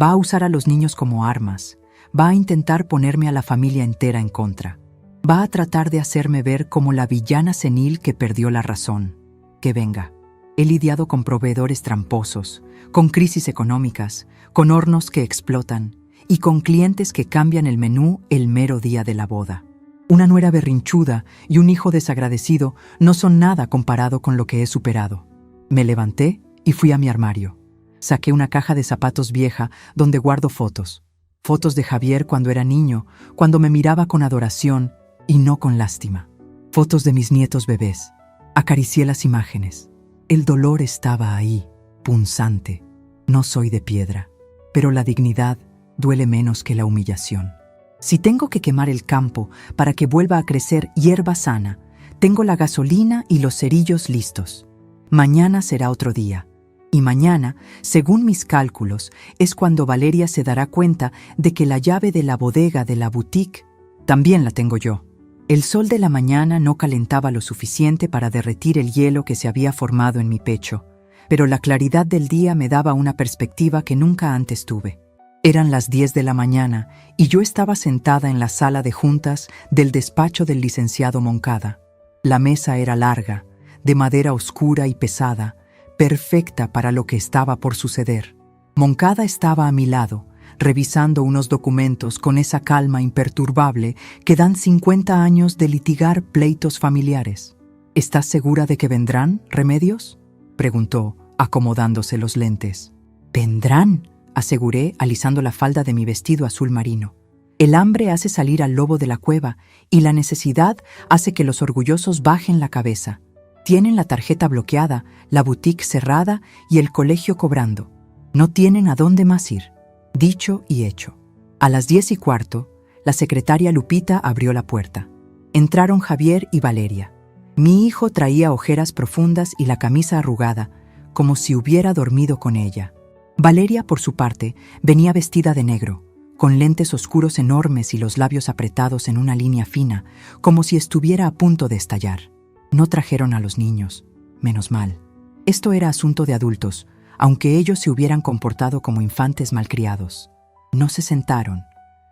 Va a usar a los niños como armas. Va a intentar ponerme a la familia entera en contra. Va a tratar de hacerme ver como la villana senil que perdió la razón. Que venga. He lidiado con proveedores tramposos, con crisis económicas, con hornos que explotan y con clientes que cambian el menú el mero día de la boda. Una nuera berrinchuda y un hijo desagradecido no son nada comparado con lo que he superado. Me levanté y fui a mi armario. Saqué una caja de zapatos vieja donde guardo fotos. Fotos de Javier cuando era niño, cuando me miraba con adoración y no con lástima. Fotos de mis nietos bebés. Acaricié las imágenes. El dolor estaba ahí, punzante. No soy de piedra, pero la dignidad duele menos que la humillación. Si tengo que quemar el campo para que vuelva a crecer hierba sana, tengo la gasolina y los cerillos listos. Mañana será otro día. Y mañana, según mis cálculos, es cuando Valeria se dará cuenta de que la llave de la bodega de la boutique también la tengo yo. El sol de la mañana no calentaba lo suficiente para derretir el hielo que se había formado en mi pecho, pero la claridad del día me daba una perspectiva que nunca antes tuve. Eran las 10 de la mañana y yo estaba sentada en la sala de juntas del despacho del licenciado Moncada. La mesa era larga, de madera oscura y pesada, perfecta para lo que estaba por suceder. Moncada estaba a mi lado, revisando unos documentos con esa calma imperturbable que dan 50 años de litigar pleitos familiares. «¿Estás segura de que vendrán, Remedios?», preguntó, acomodándose los lentes. «Vendrán», aseguré, alisando la falda de mi vestido azul marino. «El hambre hace salir al lobo de la cueva y la necesidad hace que los orgullosos bajen la cabeza. Tienen la tarjeta bloqueada, la boutique cerrada y el colegio cobrando. No tienen a dónde más ir». Dicho y hecho. A las 10:15, la secretaria Lupita abrió la puerta. Entraron Javier y Valeria. Mi hijo traía ojeras profundas y la camisa arrugada, como si hubiera dormido con ella. Valeria, por su parte, venía vestida de negro, con lentes oscuros enormes y los labios apretados en una línea fina, como si estuviera a punto de estallar. No trajeron a los niños, menos mal. Esto era asunto de adultos, aunque ellos se hubieran comportado como infantes malcriados. No se sentaron.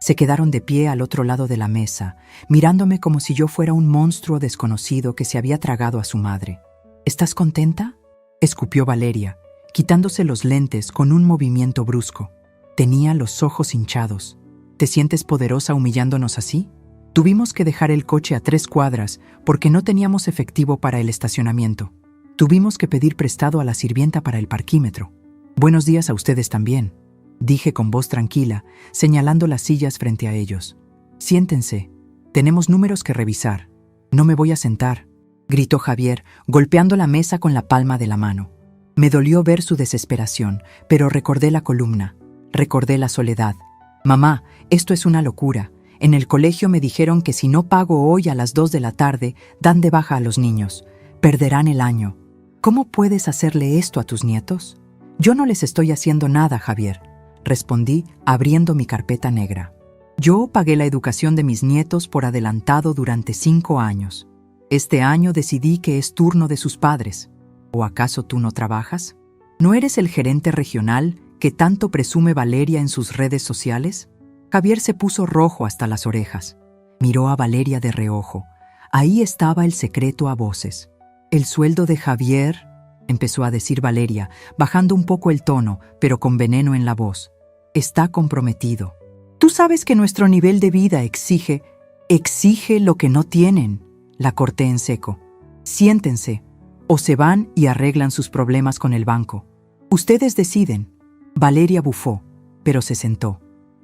Se quedaron de pie al otro lado de la mesa, mirándome como si yo fuera un monstruo desconocido que se había tragado a su madre. «¿Estás contenta?», escupió Valeria, quitándose los lentes con un movimiento brusco. Tenía los ojos hinchados. «¿Te sientes poderosa humillándonos así? Tuvimos que dejar el coche a 3 cuadras porque no teníamos efectivo para el estacionamiento. Tuvimos que pedir prestado a la sirvienta para el parquímetro. Buenos días a ustedes también», dije con voz tranquila, señalando las sillas frente a ellos. «Siéntense. Tenemos números que revisar». «No me voy a sentar», gritó Javier, golpeando la mesa con la palma de la mano. Me dolió ver su desesperación, pero recordé la columna, recordé la soledad. «Mamá, esto es una locura. En el colegio me dijeron que si no pago hoy a las 2 de la tarde, dan de baja a los niños. Perderán el año. ¿Cómo puedes hacerle esto a tus nietos?». «Yo no les estoy haciendo nada, Javier», respondí, abriendo mi carpeta negra. «Yo pagué la educación de mis nietos por adelantado durante 5 años. Este año decidí que es turno de sus padres. ¿O acaso tú no trabajas? ¿No eres el gerente regional que tanto presume Valeria en sus redes sociales?». Javier se puso rojo hasta las orejas. Miró a Valeria de reojo. Ahí estaba el secreto a voces. «El sueldo de Javier», empezó a decir Valeria, bajando un poco el tono, pero con veneno en la voz, «está comprometido. Tú sabes que nuestro nivel de vida exige lo que no tienen», la corté en seco. «Siéntense, o se van y arreglan sus problemas con el banco. Ustedes deciden». Valeria bufó, pero se sentó.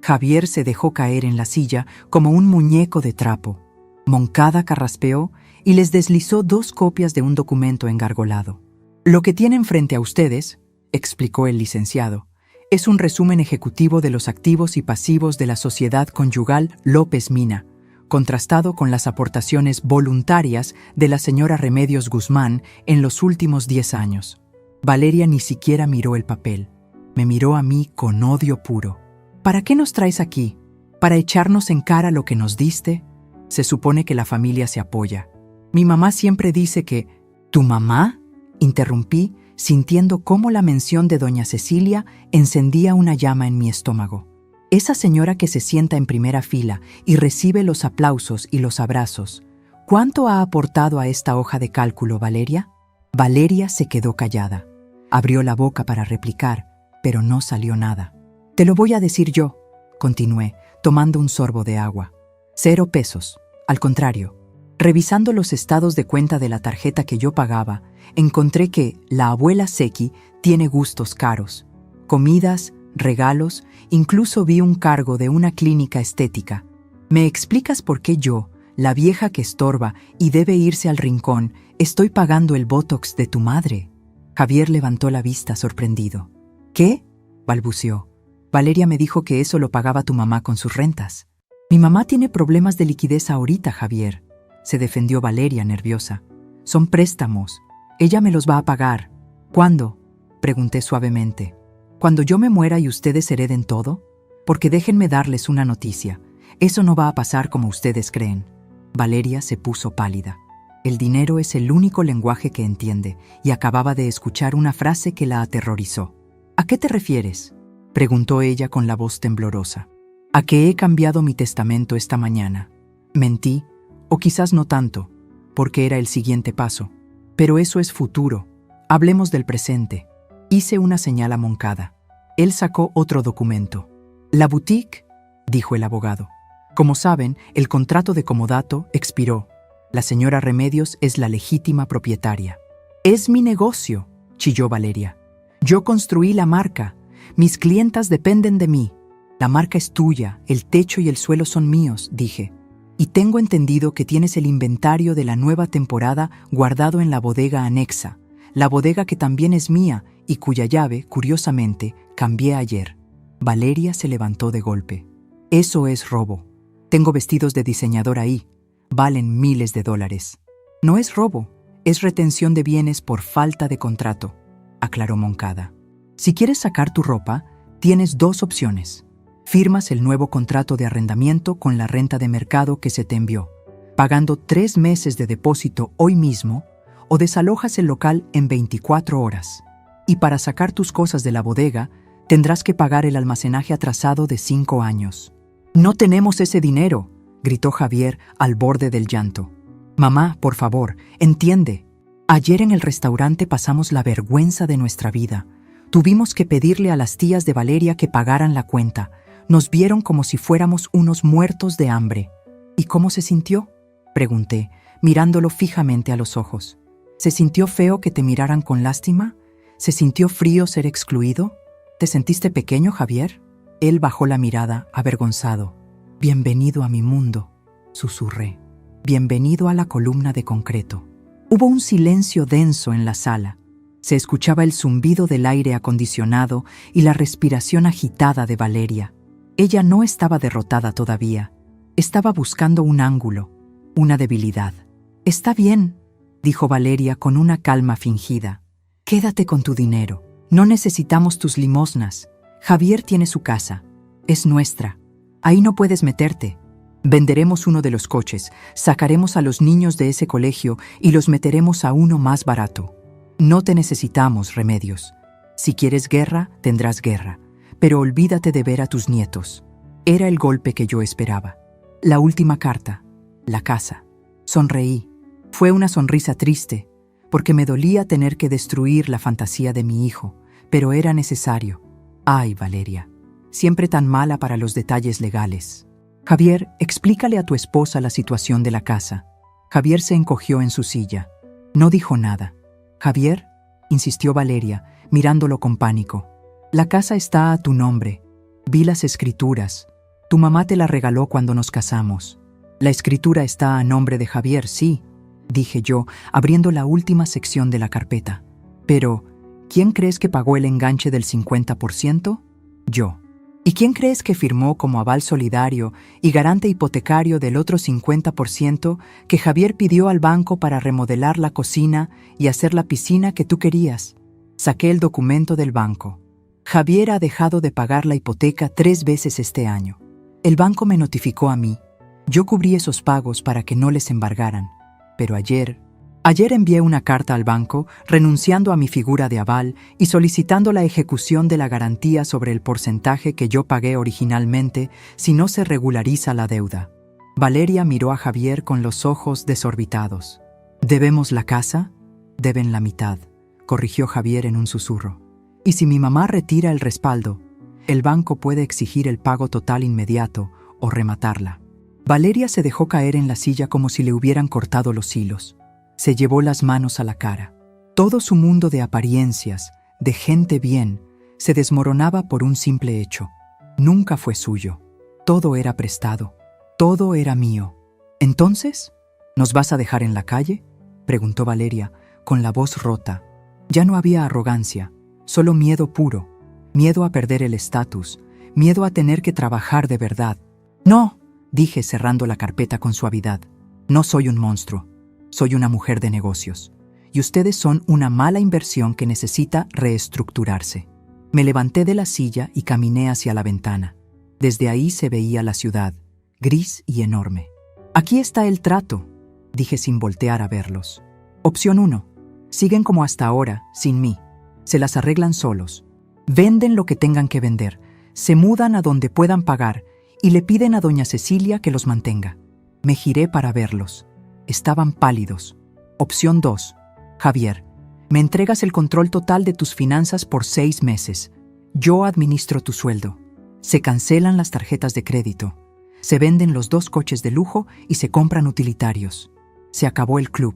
Javier se dejó caer en la silla como un muñeco de trapo. Moncada carraspeó y les deslizó 2 copias de un documento engargolado. Lo que tienen frente a ustedes, explicó el licenciado, es un resumen ejecutivo de los activos y pasivos de la sociedad conyugal López Mina, contrastado con las aportaciones voluntarias de la señora Remedios Guzmán en los últimos 10 años. Valeria ni siquiera miró el papel. Me miró a mí con odio puro. ¿Para qué nos traes aquí? ¿Para echarnos en cara lo que nos diste? Se supone que la familia se apoya. Mi mamá siempre dice que... ¿Tu mamá?, interrumpí, sintiendo cómo la mención de doña Cecilia encendía una llama en mi estómago. Esa señora que se sienta en primera fila y recibe los aplausos y los abrazos, ¿cuánto ha aportado a esta hoja de cálculo, Valeria? Valeria se quedó callada. Abrió la boca para replicar, pero no salió nada. Te lo voy a decir yo, continué, tomando un sorbo de agua. 0 pesos. Al contrario, revisando los estados de cuenta de la tarjeta que yo pagaba, encontré que la abuela Seki tiene gustos caros. Comidas, regalos, incluso vi un cargo de una clínica estética. ¿Me explicas por qué yo, la vieja que estorba y debe irse al rincón, estoy pagando el botox de tu madre? Javier levantó la vista sorprendido. ¿Qué?, balbuceó. Valeria me dijo que eso lo pagaba tu mamá con sus rentas. Mi mamá tiene problemas de liquidez ahorita, Javier. Se defendió Valeria, nerviosa. Son préstamos. Ella me los va a pagar. ¿Cuándo?, pregunté suavemente. ¿Cuando yo me muera y ustedes hereden todo? Porque déjenme darles una noticia. Eso no va a pasar como ustedes creen. Valeria se puso pálida. El dinero es el único lenguaje que entiende y acababa de escuchar una frase que la aterrorizó. ¿A qué te refieres?, preguntó ella con la voz temblorosa. A que he cambiado mi testamento esta mañana. Mentí, o quizás no tanto, porque era el siguiente paso. Pero eso es futuro. Hablemos del presente. Hice una señal a Moncada. Él sacó otro documento. La boutique, dijo el abogado. Como saben, el contrato de comodato expiró. La señora Remedios es la legítima propietaria. Es mi negocio, chilló Valeria. Yo construí la marca. Mis clientas dependen de mí. La marca es tuya, el techo y el suelo son míos, dije. Y tengo entendido que tienes el inventario de la nueva temporada guardado en la bodega anexa, la bodega que también es mía y cuya llave, curiosamente, cambié ayer. Valeria se levantó de golpe. Eso es robo. Tengo vestidos de diseñador ahí. Valen miles de dólares. No es robo, es retención de bienes por falta de contrato, aclaró Moncada. Si quieres sacar tu ropa, tienes 2 opciones. Firmas el nuevo contrato de arrendamiento con la renta de mercado que se te envió, pagando 3 meses de depósito hoy mismo, o desalojas el local en 24 horas. Y para sacar tus cosas de la bodega, tendrás que pagar el almacenaje atrasado de 5 años. No tenemos ese dinero, gritó Javier al borde del llanto. Mamá, por favor, entiende. Ayer en el restaurante pasamos la vergüenza de nuestra vida. Tuvimos que pedirle a las tías de Valeria que pagaran la cuenta. Nos vieron como si fuéramos unos muertos de hambre. ¿Y cómo se sintió?, pregunté, mirándolo fijamente a los ojos. ¿Se sintió feo que te miraran con lástima? ¿Se sintió frío ser excluido? ¿Te sentiste pequeño, Javier? Él bajó la mirada, avergonzado. Bienvenido a mi mundo, susurré. Bienvenido a la columna de concreto. Hubo un silencio denso en la sala. Se escuchaba el zumbido del aire acondicionado y la respiración agitada de Valeria. Ella no estaba derrotada todavía. Estaba buscando un ángulo, una debilidad. Está bien, dijo Valeria con una calma fingida. Quédate con tu dinero. No necesitamos tus limosnas. Javier tiene su casa. Es nuestra. Ahí no puedes meterte. Venderemos uno de los coches, sacaremos a los niños de ese colegio y los meteremos a uno más barato. No te necesitamos, Remedios. Si quieres guerra, tendrás guerra. Pero olvídate de ver a tus nietos. Era el golpe que yo esperaba. La última carta. La casa. Sonreí. Fue una sonrisa triste, porque me dolía tener que destruir la fantasía de mi hijo, pero era necesario. Ay, Valeria, siempre tan mala para los detalles legales. Javier, explícale a tu esposa la situación de la casa. Javier se encogió en su silla. No dijo nada. Javier, insistió Valeria, mirándolo con pánico. La casa está a tu nombre. Vi las escrituras. Tu mamá te la regaló cuando nos casamos. La escritura está a nombre de Javier, sí, dije yo, abriendo la última sección de la carpeta. Pero, ¿quién crees que pagó el enganche del 50%? Yo. ¿Y quién crees que firmó como aval solidario y garante hipotecario del otro 50% que Javier pidió al banco para remodelar la cocina y hacer la piscina que tú querías? Saqué el documento del banco. Javier ha dejado de pagar la hipoteca 3 veces este año. El banco me notificó a mí. Yo cubrí esos pagos para que no les embargaran. Pero ayer envié una carta al banco renunciando a mi figura de aval y solicitando la ejecución de la garantía sobre el porcentaje que yo pagué originalmente si no se regulariza la deuda. Valeria miró a Javier con los ojos desorbitados. ¿Debemos la casa? Deben la mitad, corrigió Javier en un susurro. Y si mi mamá retira el respaldo, el banco puede exigir el pago total inmediato o rematarla. Valeria se dejó caer en la silla como si le hubieran cortado los hilos. Se llevó las manos a la cara. Todo su mundo de apariencias, de gente bien, se desmoronaba por un simple hecho. Nunca fue suyo. Todo era prestado. Todo era mío. ¿Entonces? ¿Nos vas a dejar en la calle?, preguntó Valeria, con la voz rota. Ya no había arrogancia, solo miedo puro. Miedo a perder el estatus, miedo a tener que trabajar de verdad. No, dije cerrando la carpeta con suavidad. No soy un monstruo. Soy una mujer de negocios. Y ustedes son una mala inversión que necesita reestructurarse. Me levanté de la silla y caminé hacia la ventana. Desde ahí se veía la ciudad, gris y enorme. Aquí está el trato, dije sin voltear a verlos. Opción 1. Siguen como hasta ahora, sin mí. Se las arreglan solos. Venden lo que tengan que vender. Se mudan a donde puedan pagar y le piden a doña Cecilia que los mantenga. Me giré para verlos. Estaban pálidos. Opción 2. Javier, me entregas el control total de tus finanzas por 6 meses. Yo administro tu sueldo. Se cancelan las tarjetas de crédito. Se venden los 2 coches de lujo y se compran utilitarios. Se acabó el club.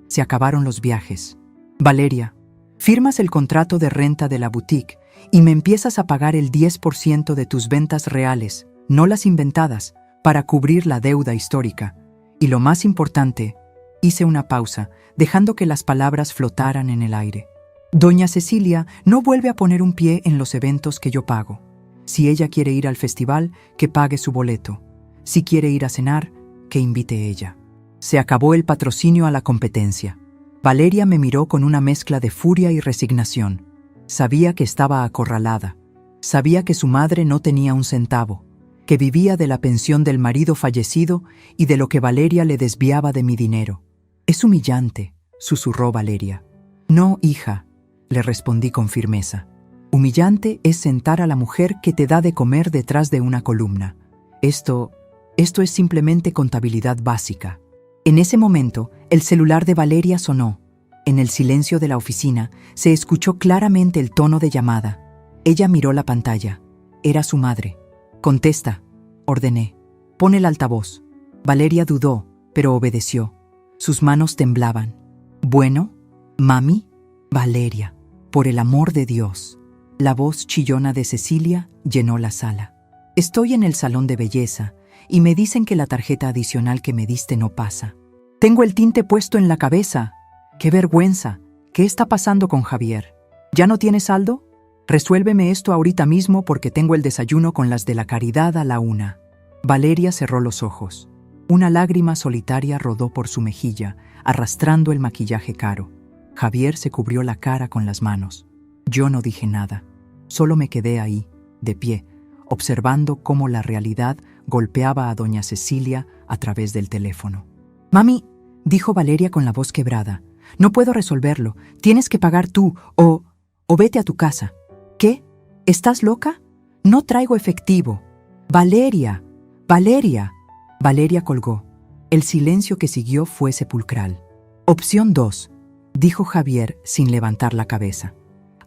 Se acabaron los viajes. Valeria, firmas el contrato de renta de la boutique y me empiezas a pagar el 10% de tus ventas reales, no las inventadas, para cubrir la deuda histórica. Y lo más importante, hice una pausa, dejando que las palabras flotaran en el aire. Doña Cecilia no vuelve a poner un pie en los eventos que yo pago. Si ella quiere ir al festival, que pague su boleto. Si quiere ir a cenar, que invite ella. Se acabó el patrocinio a la competencia. Valeria me miró con una mezcla de furia y resignación. Sabía que estaba acorralada. Sabía que su madre no tenía un centavo, que vivía de la pensión del marido fallecido y de lo que Valeria le desviaba de mi dinero. Es humillante, susurró Valeria. No, hija, le respondí con firmeza. Humillante es sentar a la mujer que te da de comer detrás de una columna. Esto es simplemente contabilidad básica. En ese momento, el celular de Valeria sonó. En el silencio de la oficina, se escuchó claramente el tono de llamada. Ella miró la pantalla. Era su madre. Contesta, ordené. Pon el altavoz. Valeria dudó, pero obedeció. Sus manos temblaban. Bueno, mami, Valeria, por el amor de Dios. La voz chillona de Cecilia llenó la sala. Estoy en el salón de belleza y me dicen que la tarjeta adicional que me diste no pasa. Tengo el tinte puesto en la cabeza. ¡Qué vergüenza! ¿Qué está pasando con Javier? ¿Ya no tiene saldo? Resuélveme esto ahorita mismo porque tengo el desayuno con las de la caridad a la 1. Valeria cerró los ojos. Una lágrima solitaria rodó por su mejilla, arrastrando el maquillaje caro. Javier se cubrió la cara con las manos. Yo no dije nada. Solo me quedé ahí, de pie, observando cómo la realidad golpeaba a doña Cecilia a través del teléfono. «Mami», dijo Valeria con la voz quebrada, «no puedo resolverlo. Tienes que pagar tú o vete a tu casa». «¿Qué? ¿Estás loca? No traigo efectivo». «Valeria, Valeria». Valeria colgó. El silencio que siguió fue sepulcral. «Opción 2», dijo Javier sin levantar la cabeza.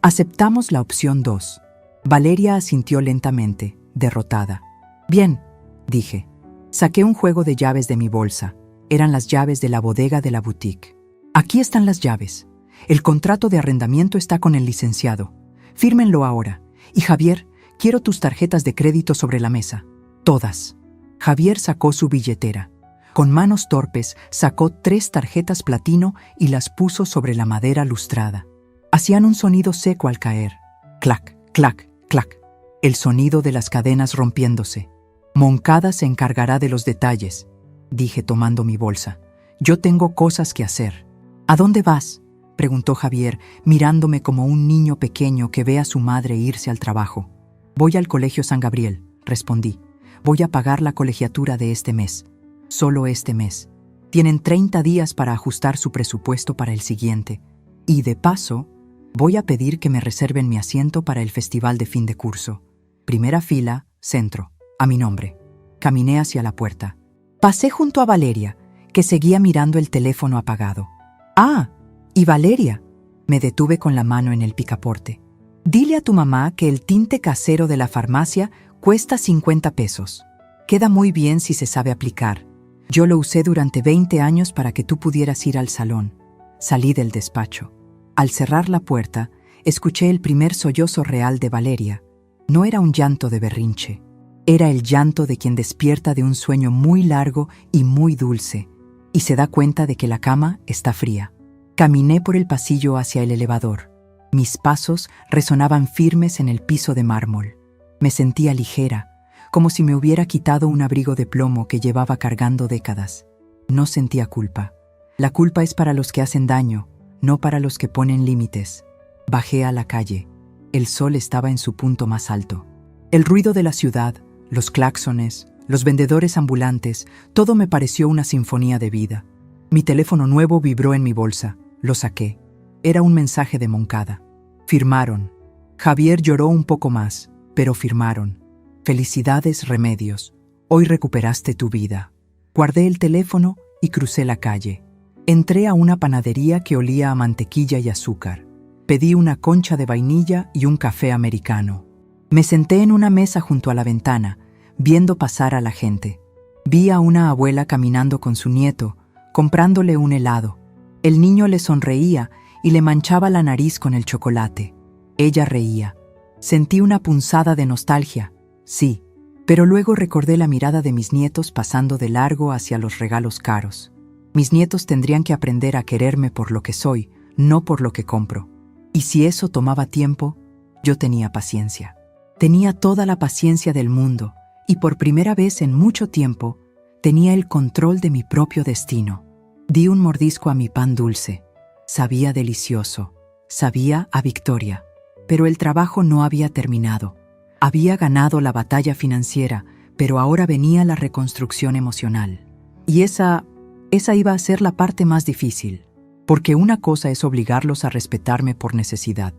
«Aceptamos la opción 2». Valeria asintió lentamente, derrotada. «Bien», dije. Saqué un juego de llaves de mi bolsa. Eran las llaves de la bodega de la boutique. «Aquí están las llaves. El contrato de arrendamiento está con el licenciado. Fírmenlo ahora. Y Javier, quiero tus tarjetas de crédito sobre la mesa». Todas. Javier sacó su billetera. Con manos torpes sacó 3 tarjetas platino y las puso sobre la madera lustrada. Hacían un sonido seco al caer. Clac, clac, clac. El sonido de las cadenas rompiéndose. Moncada se encargará de los detalles, dije tomando mi bolsa. Yo tengo cosas que hacer. ¿A dónde vas?, preguntó Javier, mirándome como un niño pequeño que ve a su madre irse al trabajo. Voy al Colegio San Gabriel, respondí. Voy a pagar la colegiatura de este mes. Solo este mes. Tienen 30 días para ajustar su presupuesto para el siguiente. Y de paso, voy a pedir que me reserven mi asiento para el festival de fin de curso. Primera fila, centro, a mi nombre. Caminé hacia la puerta. Pasé junto a Valeria, que seguía mirando el teléfono apagado. ¡Ah! ¿Y Valeria? Me detuve con la mano en el picaporte. Dile a tu mamá que el tinte casero de la farmacia cuesta 50 pesos. Queda muy bien si se sabe aplicar. Yo lo usé durante 20 años para que tú pudieras ir al salón. Salí del despacho. Al cerrar la puerta, escuché el primer sollozo real de Valeria. No era un llanto de berrinche. Era el llanto de quien despierta de un sueño muy largo y muy dulce, y se da cuenta de que la cama está fría. Caminé por el pasillo hacia el elevador. Mis pasos resonaban firmes en el piso de mármol. Me sentía ligera, como si me hubiera quitado un abrigo de plomo que llevaba cargando décadas. No sentía culpa. La culpa es para los que hacen daño, no para los que ponen límites. Bajé a la calle. El sol estaba en su punto más alto. El ruido de la ciudad, los claxones, los vendedores ambulantes, todo me pareció una sinfonía de vida. Mi teléfono nuevo vibró en mi bolsa. Lo saqué. Era un mensaje de Moncada. Firmaron. Javier lloró un poco más, pero firmaron. Felicidades, Remedios. Hoy recuperaste tu vida. Guardé el teléfono y crucé la calle. Entré a una panadería que olía a mantequilla y azúcar. Pedí una concha de vainilla y un café americano. Me senté en una mesa junto a la ventana, viendo pasar a la gente. Vi a una abuela caminando con su nieto, comprándole un helado. El niño le sonreía y le manchaba la nariz con el chocolate. Ella reía. Sentí una punzada de nostalgia, sí, pero luego recordé la mirada de mis nietos pasando de largo hacia los regalos caros. Mis nietos tendrían que aprender a quererme por lo que soy, no por lo que compro. Y si eso tomaba tiempo, yo tenía paciencia. Tenía toda la paciencia del mundo y por primera vez en mucho tiempo tenía el control de mi propio destino. Di un mordisco a mi pan dulce. Sabía delicioso, sabía a victoria, pero el trabajo no había terminado. Había ganado la batalla financiera, pero ahora venía la reconstrucción emocional. Y esa iba a ser la parte más difícil, porque una cosa es obligarlos a respetarme por necesidad,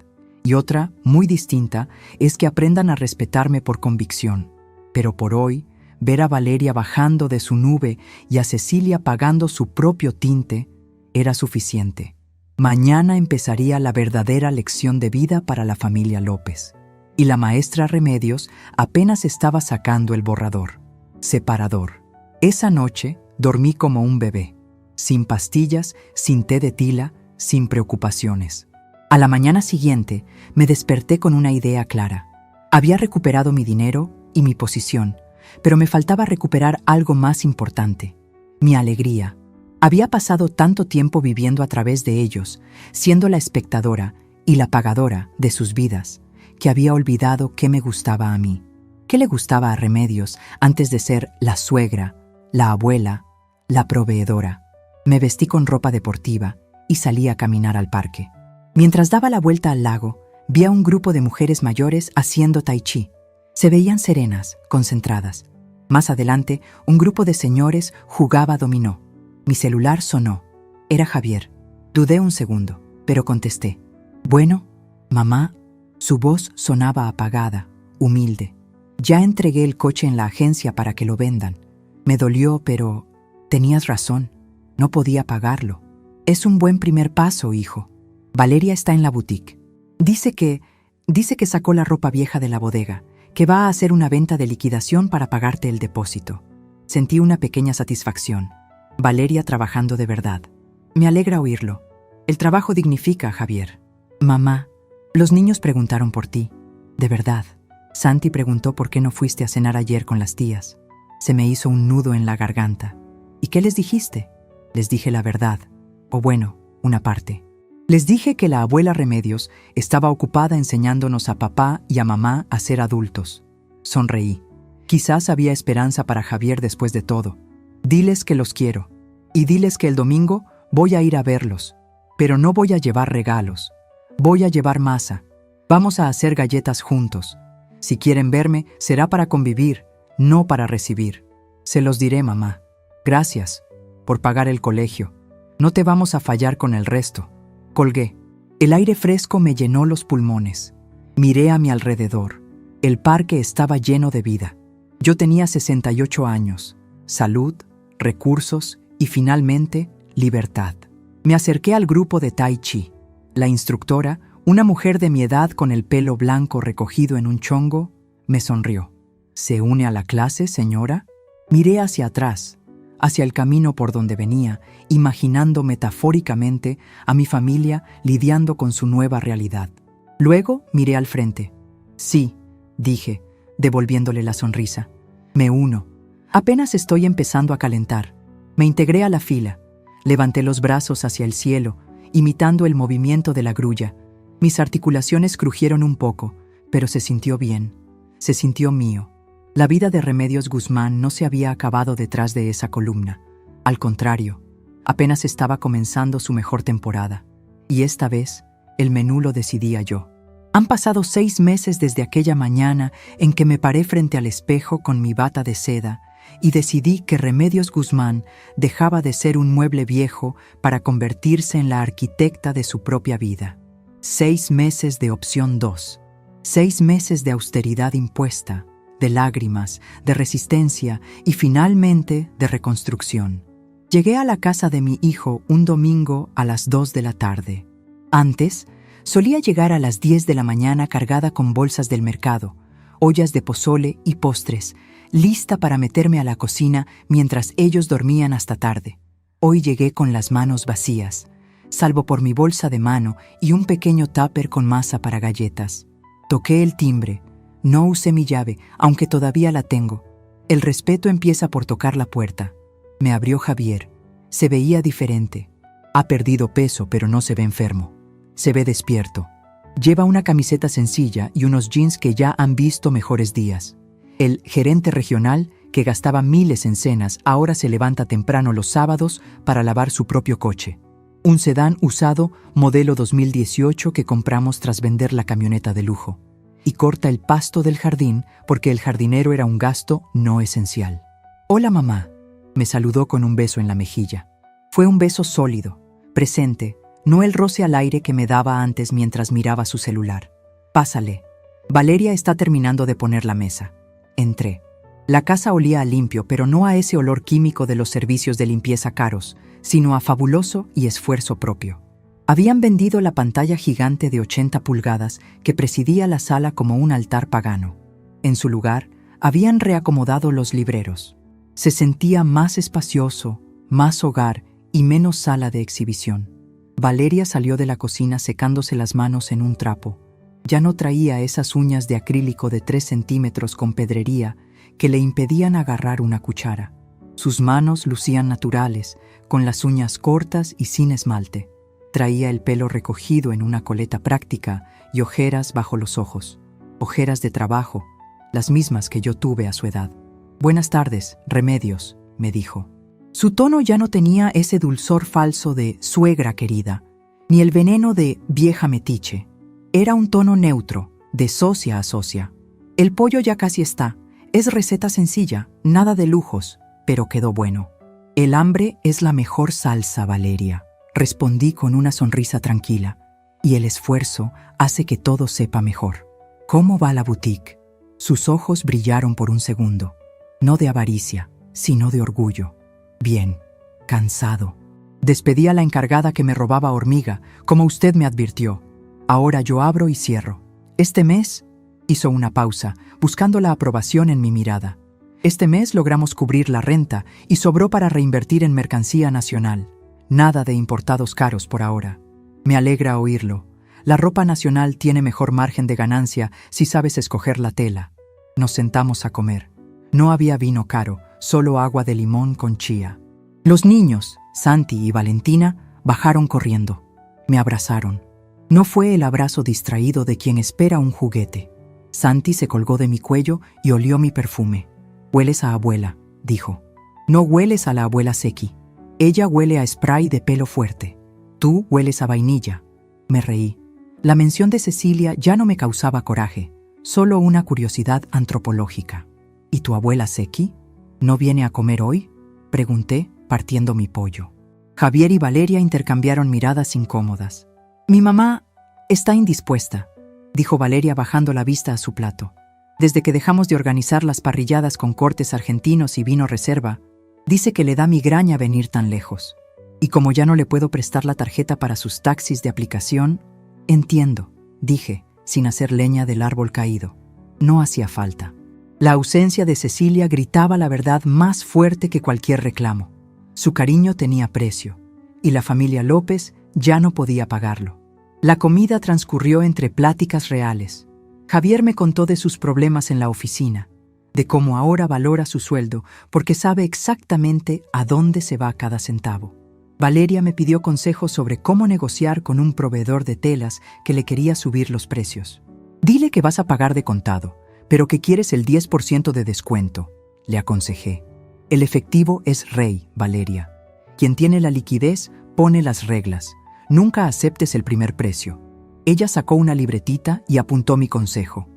y otra, muy distinta, es que aprendan a respetarme por convicción. Pero por hoy, ver a Valeria bajando de su nube y a Cecilia pagando su propio tinte era suficiente. Mañana empezaría la verdadera lección de vida para la familia López. Y la maestra Remedios apenas estaba sacando el borrador. Separador. Esa noche dormí como un bebé, sin pastillas, sin té de tila, sin preocupaciones. A la mañana siguiente me desperté con una idea clara. Había recuperado mi dinero y mi posición, pero me faltaba recuperar algo más importante: mi alegría. Había pasado tanto tiempo viviendo a través de ellos, siendo la espectadora y la pagadora de sus vidas, que había olvidado qué me gustaba a mí, qué le gustaba a Remedios antes de ser la suegra, la abuela, la proveedora. Me vestí con ropa deportiva y salí a caminar al parque. Mientras daba la vuelta al lago, vi a un grupo de mujeres mayores haciendo tai chi. Se veían serenas, concentradas. Más adelante, un grupo de señores jugaba dominó. Mi celular sonó. Era Javier. Dudé un segundo, pero contesté. Bueno, mamá. Su voz sonaba apagada, humilde. Ya entregué el coche en la agencia para que lo vendan. Me dolió, pero tenías razón. No podía pagarlo. Es un buen primer paso, hijo. Valeria está en la boutique. Dice que sacó la ropa vieja de la bodega, que va a hacer una venta de liquidación para pagarte el depósito. Sentí una pequeña satisfacción. Valeria trabajando de verdad. Me alegra oírlo. El trabajo dignifica, Javier. Mamá, los niños preguntaron por ti. De verdad. Santi preguntó por qué no fuiste a cenar ayer con las tías. Se me hizo un nudo en la garganta. ¿Y qué les dijiste? Les dije la verdad, o bueno, una parte. Les dije que la abuela Remedios estaba ocupada enseñándonos a papá y a mamá a ser adultos. Sonreí. Quizás había esperanza para Javier después de todo. Diles que los quiero. Y diles que el domingo voy a ir a verlos. Pero no voy a llevar regalos. Voy a llevar masa. Vamos a hacer galletas juntos. Si quieren verme, será para convivir, no para recibir. Se los diré, mamá. Gracias por pagar el colegio. No te vamos a fallar con el resto. Colgué. El aire fresco me llenó los pulmones. Miré a mi alrededor. El parque estaba lleno de vida. Yo tenía 68 años. Salud, recursos y finalmente, libertad. Me acerqué al grupo de Tai Chi. La instructora, una mujer de mi edad con el pelo blanco recogido en un chongo, me sonrió. ¿Se une a la clase, señora? Miré hacia atrás, hacia el camino por donde venía, imaginando metafóricamente a mi familia lidiando con su nueva realidad. Luego miré al frente. Sí, dije, devolviéndole la sonrisa. Me uno. Apenas estoy empezando a calentar. Me integré a la fila. Levanté los brazos hacia el cielo, imitando el movimiento de la grulla. Mis articulaciones crujieron un poco, pero se sintió bien. Se sintió mío. La vida de Remedios Guzmán no se había acabado detrás de esa columna. Al contrario, apenas estaba comenzando su mejor temporada. Y esta vez, el menú lo decidía yo. Han pasado 6 meses desde aquella mañana en que me paré frente al espejo con mi bata de seda y decidí que Remedios Guzmán dejaba de ser un mueble viejo para convertirse en la arquitecta de su propia vida. 6 meses de opción 2. 6 meses de austeridad impuesta, de lágrimas, de resistencia y finalmente de reconstrucción. Llegué a la casa de mi hijo un domingo a las 2 de la tarde. Antes, solía llegar a las 10 de la mañana cargada con bolsas del mercado, ollas de pozole y postres, lista para meterme a la cocina mientras ellos dormían hasta tarde. Hoy llegué con las manos vacías, salvo por mi bolsa de mano y un pequeño tupper con masa para galletas. Toqué el timbre. No usé mi llave, aunque todavía la tengo. El respeto empieza por tocar la puerta. Me abrió Javier. Se veía diferente. Ha perdido peso, pero no se ve enfermo. Se ve despierto. Lleva una camiseta sencilla y unos jeans que ya han visto mejores días. El gerente regional, que gastaba miles en cenas, ahora se levanta temprano los sábados para lavar su propio coche. Un sedán usado modelo 2018 que compramos tras vender la camioneta de lujo. Y corta el pasto del jardín porque el jardinero era un gasto no esencial. «Hola, mamá», me saludó con un beso en la mejilla. Fue un beso sólido, presente, no el roce al aire que me daba antes mientras miraba su celular. «Pásale. Valeria está terminando de poner la mesa». Entré. La casa olía a limpio, pero no a ese olor químico de los servicios de limpieza caros, sino a fabuloso y esfuerzo propio. Habían vendido la pantalla gigante de 80 pulgadas que presidía la sala como un altar pagano. En su lugar, habían reacomodado los libreros. Se sentía más espacioso, más hogar y menos sala de exhibición. Valeria salió de la cocina secándose las manos en un trapo. Ya no traía esas uñas de acrílico de 3 centímetros con pedrería que le impedían agarrar una cuchara. Sus manos lucían naturales, con las uñas cortas y sin esmalte. Traía el pelo recogido en una coleta práctica y ojeras bajo los ojos. Ojeras de trabajo, las mismas que yo tuve a su edad. «Buenas tardes, Remedios», me dijo. Su tono ya no tenía ese dulzor falso de «suegra querida», ni el veneno de «vieja metiche». Era un tono neutro, de socia a socia. «El pollo ya casi está. Es receta sencilla, nada de lujos, pero quedó bueno». «El hambre es la mejor salsa, Valeria», respondí con una sonrisa tranquila. «Y el esfuerzo hace que todo sepa mejor». «¿Cómo va la boutique?» Sus ojos brillaron por un segundo. No de avaricia, sino de orgullo. «Bien, cansado. Despedí a la encargada que me robaba hormiga, como usted me advirtió. Ahora yo abro y cierro. Este mes», hizo una pausa, buscando la aprobación en mi mirada. «Este mes logramos cubrir la renta y sobró para reinvertir en mercancía nacional. Nada de importados caros por ahora». «Me alegra oírlo. La ropa nacional tiene mejor margen de ganancia si sabes escoger la tela. Nos sentamos a comer. No había vino caro, solo agua de limón con chía. Los niños, Santi y Valentina, bajaron corriendo. Me abrazaron. No fue el abrazo distraído de quien espera un juguete. Santi se colgó de mi cuello y olió mi perfume. «Hueles a abuela», dijo. «No hueles a la abuela Seki. Ella huele a spray de pelo fuerte. Tú hueles a vainilla». Me reí. La mención de Cecilia ya no me causaba coraje, solo una curiosidad antropológica. «¿Y tu abuela Seki? ¿No viene a comer hoy?», pregunté, partiendo mi pollo. Javier y Valeria intercambiaron miradas incómodas. «Mi mamá está indispuesta», dijo Valeria bajando la vista a su plato. «Desde que dejamos de organizar las parrilladas con cortes argentinos y vino reserva, dice que le da migraña venir tan lejos. Y como ya no le puedo prestar la tarjeta para sus taxis de aplicación...». «Entiendo», dije, sin hacer leña del árbol caído. No hacía falta. La ausencia de Cecilia gritaba la verdad más fuerte que cualquier reclamo. Su cariño tenía precio, y la familia López ya no podía pagarlo. La comida transcurrió entre pláticas reales. Javier me contó de sus problemas en la oficina, de cómo ahora valora su sueldo porque sabe exactamente a dónde se va cada centavo. Valeria me pidió consejos sobre cómo negociar con un proveedor de telas que le quería subir los precios. «Dile que vas a pagar de contado, pero que quieres el 10% de descuento», le aconsejé. «El efectivo es rey, Valeria. Quien tiene la liquidez pone las reglas. Nunca aceptes el primer precio». Ella sacó una libretita y apuntó mi consejo.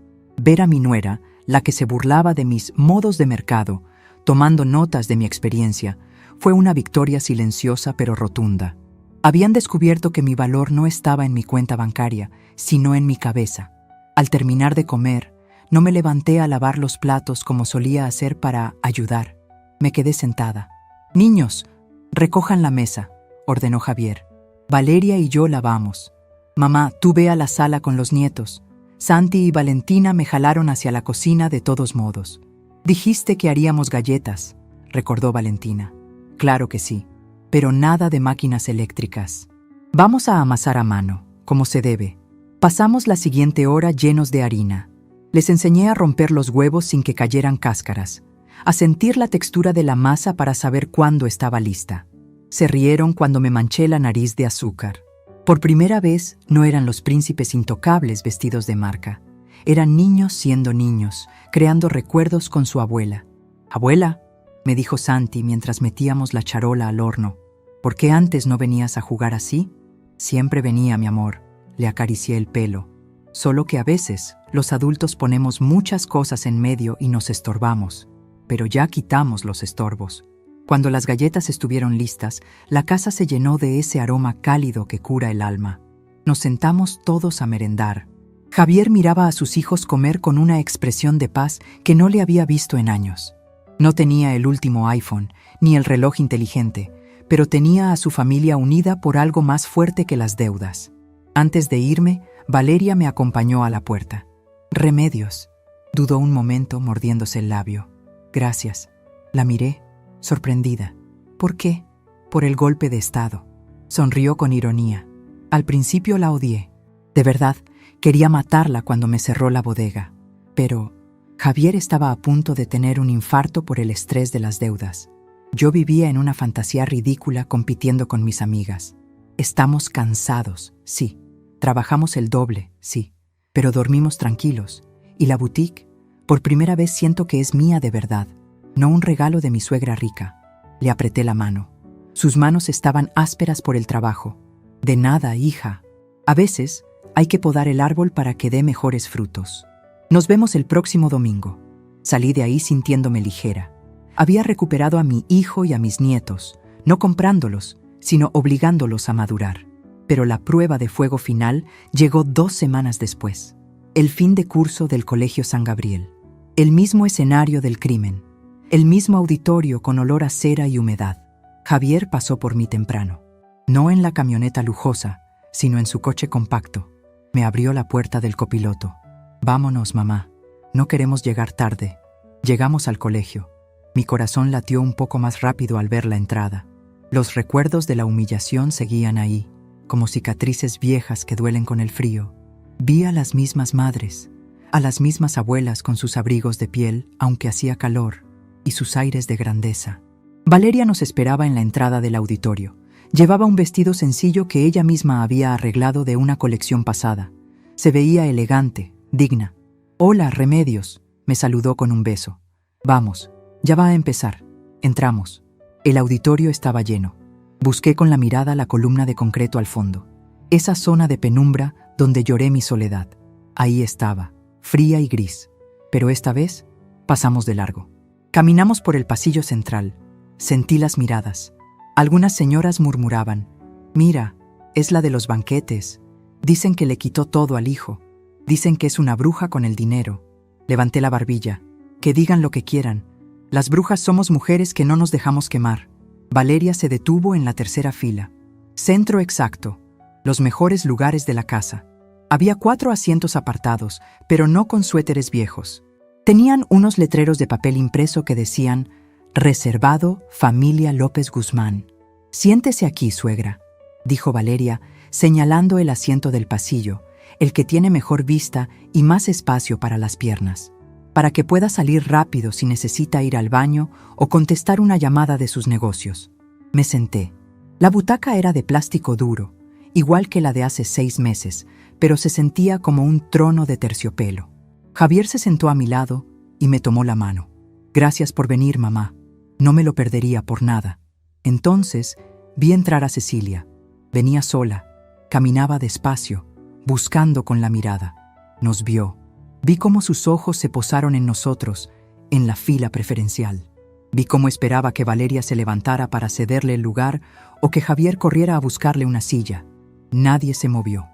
Ver a mi nuera, la que se burlaba de mis modos de mercado, tomando notas de mi experiencia, fue una victoria silenciosa pero rotunda. Habían descubierto que mi valor no estaba en mi cuenta bancaria, sino en mi cabeza. Al terminar de comer, no me levanté a lavar los platos como solía hacer para ayudar. Me quedé sentada. «Niños, recojan la mesa», ordenó Javier. «Valeria y yo lavamos. Mamá, tú ve a la sala con los nietos». Santi y Valentina me jalaron hacia la cocina de todos modos. «Dijiste que haríamos galletas», recordó Valentina. «Claro que sí, pero nada de máquinas eléctricas. Vamos a amasar a mano, como se debe». Pasamos la siguiente hora llenos de harina. Les enseñé a romper los huevos sin que cayeran cáscaras, a sentir la textura de la masa para saber cuándo estaba lista. Se rieron cuando me manché la nariz de azúcar. Por primera vez no eran los príncipes intocables vestidos de marca. Eran niños siendo niños, creando recuerdos con su abuela. «Abuela», me dijo Santi mientras metíamos la charola al horno, «¿por qué antes no venías a jugar así?». «Siempre venía, mi amor», le acaricié el pelo. «Solo que a veces los adultos ponemos muchas cosas en medio y nos estorbamos, pero ya quitamos los estorbos». Cuando las galletas estuvieron listas, la casa se llenó de ese aroma cálido que cura el alma. Nos sentamos todos a merendar. Javier miraba a sus hijos comer con una expresión de paz que no le había visto en años. No tenía el último iPhone, ni el reloj inteligente, pero tenía a su familia unida por algo más fuerte que las deudas. Antes de irme, Valeria me acompañó a la puerta. «Remedios», dudó un momento mordiéndose el labio. «Gracias». La miré, sorprendida. «¿Por qué?». «Por el golpe de estado». Sonrió con ironía. Al principio la odié. De verdad, quería matarla cuando me cerró la bodega. Pero Javier estaba a punto de tener un infarto por el estrés de las deudas. Yo vivía en una fantasía ridícula compitiendo con mis amigas. Estamos cansados, sí. Trabajamos el doble, sí. Pero dormimos tranquilos. Y la boutique, por primera vez siento que es mía de verdad. No un regalo de mi suegra rica. Le apreté la mano. Sus manos estaban ásperas por el trabajo. «De nada, hija. A veces hay que podar el árbol para que dé mejores frutos. Nos vemos el próximo domingo». Salí de ahí sintiéndome ligera. Había recuperado a mi hijo y a mis nietos, no comprándolos, sino obligándolos a madurar. Pero la prueba de fuego final llegó 2 semanas después. El fin de curso del Colegio San Gabriel. El mismo escenario del crimen. El mismo auditorio con olor a cera y humedad. Javier pasó por mí temprano. No en la camioneta lujosa, sino en su coche compacto. Me abrió la puerta del copiloto. «Vámonos, mamá. No queremos llegar tarde». Llegamos al colegio. Mi corazón latió un poco más rápido al ver la entrada. Los recuerdos de la humillación seguían ahí. como cicatrices viejas que duelen con el frío. Vi a las mismas madres, a las mismas abuelas con sus abrigos de piel, aunque hacía calor, y sus aires de grandeza. Valeria nos esperaba en la entrada del auditorio. Llevaba un vestido sencillo que ella misma había arreglado de una colección pasada. Se veía elegante, digna. «Hola, Remedios», me saludó con un beso. «Vamos, ya va a empezar». Entramos. El auditorio estaba lleno. Busqué con la mirada la columna de concreto al fondo. Esa zona de penumbra donde lloré mi soledad. Ahí estaba, fría y gris. Pero esta vez pasamos de largo. Caminamos por el pasillo central. Sentí las miradas. Algunas señoras murmuraban: «Mira, es la de los banquetes. Dicen que le quitó todo al hijo. Dicen que es una bruja con el dinero». Levanté la barbilla. «Que digan lo que quieran. Las brujas somos mujeres que no nos dejamos quemar». Valeria se detuvo en la tercera fila. Centro exacto. Los mejores lugares de la casa. Había 4 asientos apartados, pero no con suéteres viejos. Tenían unos letreros de papel impreso que decían: «Reservado, familia López Guzmán». «Siéntese aquí, suegra», dijo Valeria, señalando el asiento del pasillo, el que tiene mejor vista y más espacio para las piernas, para que pueda salir rápido si necesita ir al baño o contestar una llamada de sus negocios. Me senté. La butaca era de plástico duro, igual que la de hace 6 meses, pero se sentía como un trono de terciopelo. Javier se sentó a mi lado y me tomó la mano. «Gracias por venir, mamá. No me lo perdería por nada». Entonces vi entrar a Cecilia. Venía sola, caminaba despacio, buscando con la mirada. Nos vio. Vi cómo sus ojos se posaron en nosotros, en la fila preferencial. Vi cómo esperaba que Valeria se levantara para cederle el lugar o que Javier corriera a buscarle una silla. Nadie se movió.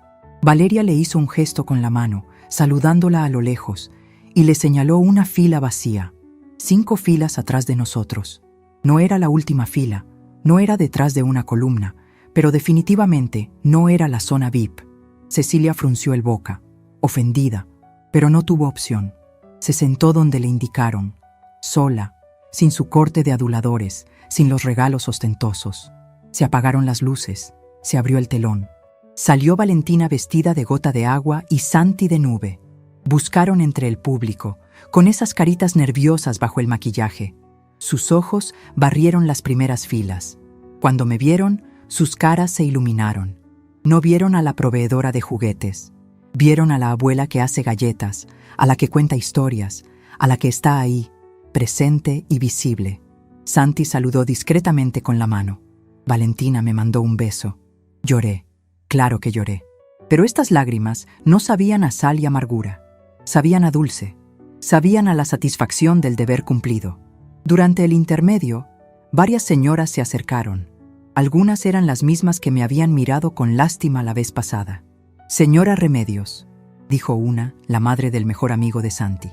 Valeria le hizo un gesto con la mano, saludándola a lo lejos, y le señaló una fila vacía, 5 filas atrás de nosotros. No era la última fila, no era detrás de una columna, pero definitivamente no era la zona VIP. Cecilia frunció el boca, ofendida, pero no tuvo opción. Se sentó donde le indicaron, sola, sin su corte de aduladores, sin los regalos ostentosos. Se apagaron las luces, se abrió el telón. Salió Valentina vestida de gota de agua y Santi de nube. Buscaron entre el público, con esas caritas nerviosas bajo el maquillaje. Sus ojos barrieron las primeras filas. Cuando me vieron, sus caras se iluminaron. No vieron a la proveedora de juguetes. Vieron a la abuela que hace galletas, a la que cuenta historias, a la que está ahí, presente y visible. Santi saludó discretamente con la mano. Valentina me mandó un beso. Lloré. Claro que lloré. Pero estas lágrimas no sabían a sal y amargura. Sabían a dulce. Sabían a la satisfacción del deber cumplido. Durante el intermedio, varias señoras se acercaron. Algunas eran las mismas que me habían mirado con lástima la vez pasada. «Señora Remedios», dijo una, la madre del mejor amigo de Santi.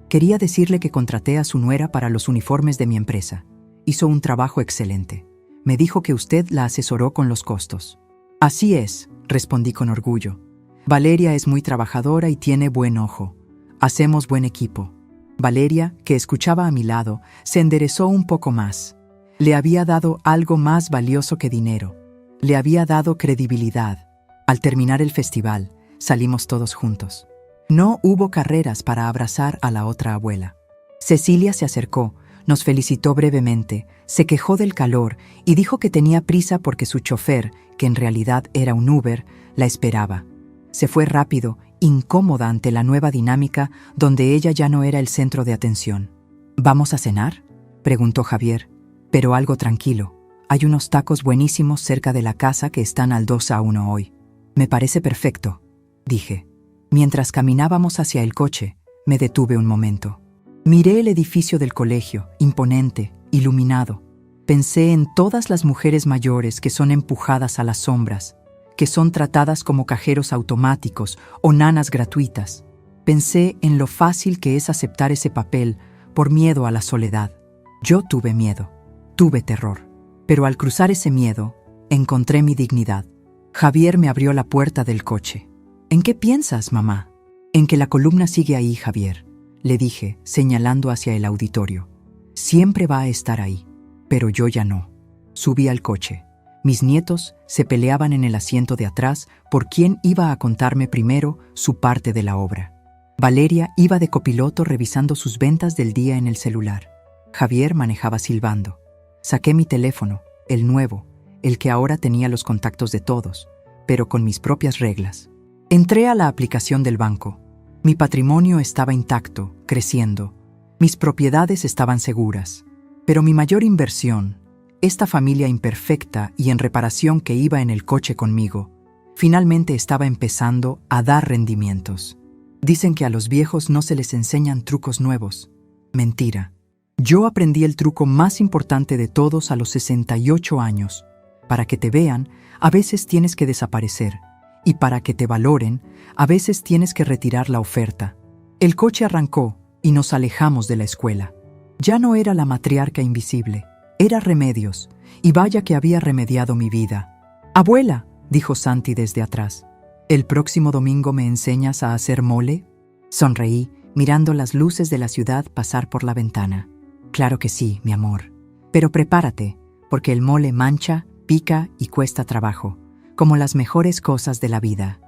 «Quería decirle que contraté a su nuera para los uniformes de mi empresa. Hizo un trabajo excelente. Me dijo que usted la asesoró con los costos». «Así es», respondí con orgullo. «Valeria es muy trabajadora y tiene buen ojo. Hacemos buen equipo». Valeria, que escuchaba a mi lado, se enderezó un poco más. Le había dado algo más valioso que dinero. Le había dado credibilidad. Al terminar el festival, salimos todos juntos. No hubo carreras para abrazar a la otra abuela. Cecilia se acercó, nos felicitó brevemente, se quejó del calor y dijo que tenía prisa porque su chofer, que en realidad era un Uber, la esperaba. Se fue rápido, incómoda ante la nueva dinámica donde ella ya no era el centro de atención. «¿Vamos a cenar?», preguntó Javier, pero algo tranquilo. «Hay unos tacos buenísimos cerca de la casa que están al 2-1 hoy». «Me parece perfecto», dije. Mientras caminábamos hacia el coche, me detuve un momento. Miré el edificio del colegio, imponente, iluminado. Pensé en todas las mujeres mayores que son empujadas a las sombras, que son tratadas como cajeros automáticos o nanas gratuitas. Pensé en lo fácil que es aceptar ese papel por miedo a la soledad. Yo tuve miedo, tuve terror, pero al cruzar ese miedo, encontré mi dignidad. Javier me abrió la puerta del coche. «¿En qué piensas, mamá?» «En que la columna sigue ahí, Javier», le dije, señalando hacia el auditorio. «Siempre va a estar ahí, pero yo ya no». Subí al coche. Mis nietos se peleaban en el asiento de atrás por quién iba a contarme primero su parte de la obra. Valeria iba de copiloto revisando sus ventas del día en el celular. Javier manejaba silbando. Saqué mi teléfono, el nuevo, el que ahora tenía los contactos de todos, pero con mis propias reglas. Entré a la aplicación del banco. Mi patrimonio estaba intacto, creciendo. Mis propiedades estaban seguras. Pero mi mayor inversión, esta familia imperfecta y en reparación que iba en el coche conmigo, finalmente estaba empezando a dar rendimientos. Dicen que a los viejos no se les enseñan trucos nuevos. Mentira. Yo aprendí el truco más importante de todos a los 68 años. Para que te vean, a veces tienes que desaparecer. Y para que te valoren, a veces tienes que retirar la oferta. El coche arrancó y nos alejamos de la escuela. Ya no era la matriarca invisible, era Remedios, y vaya que había remediado mi vida. «Abuela», dijo Santi desde atrás, «¿el próximo domingo me enseñas a hacer mole?» Sonreí, mirando las luces de la ciudad pasar por la ventana. «Claro que sí, mi amor. Pero prepárate, porque el mole mancha, pica y cuesta trabajo, como las mejores cosas de la vida».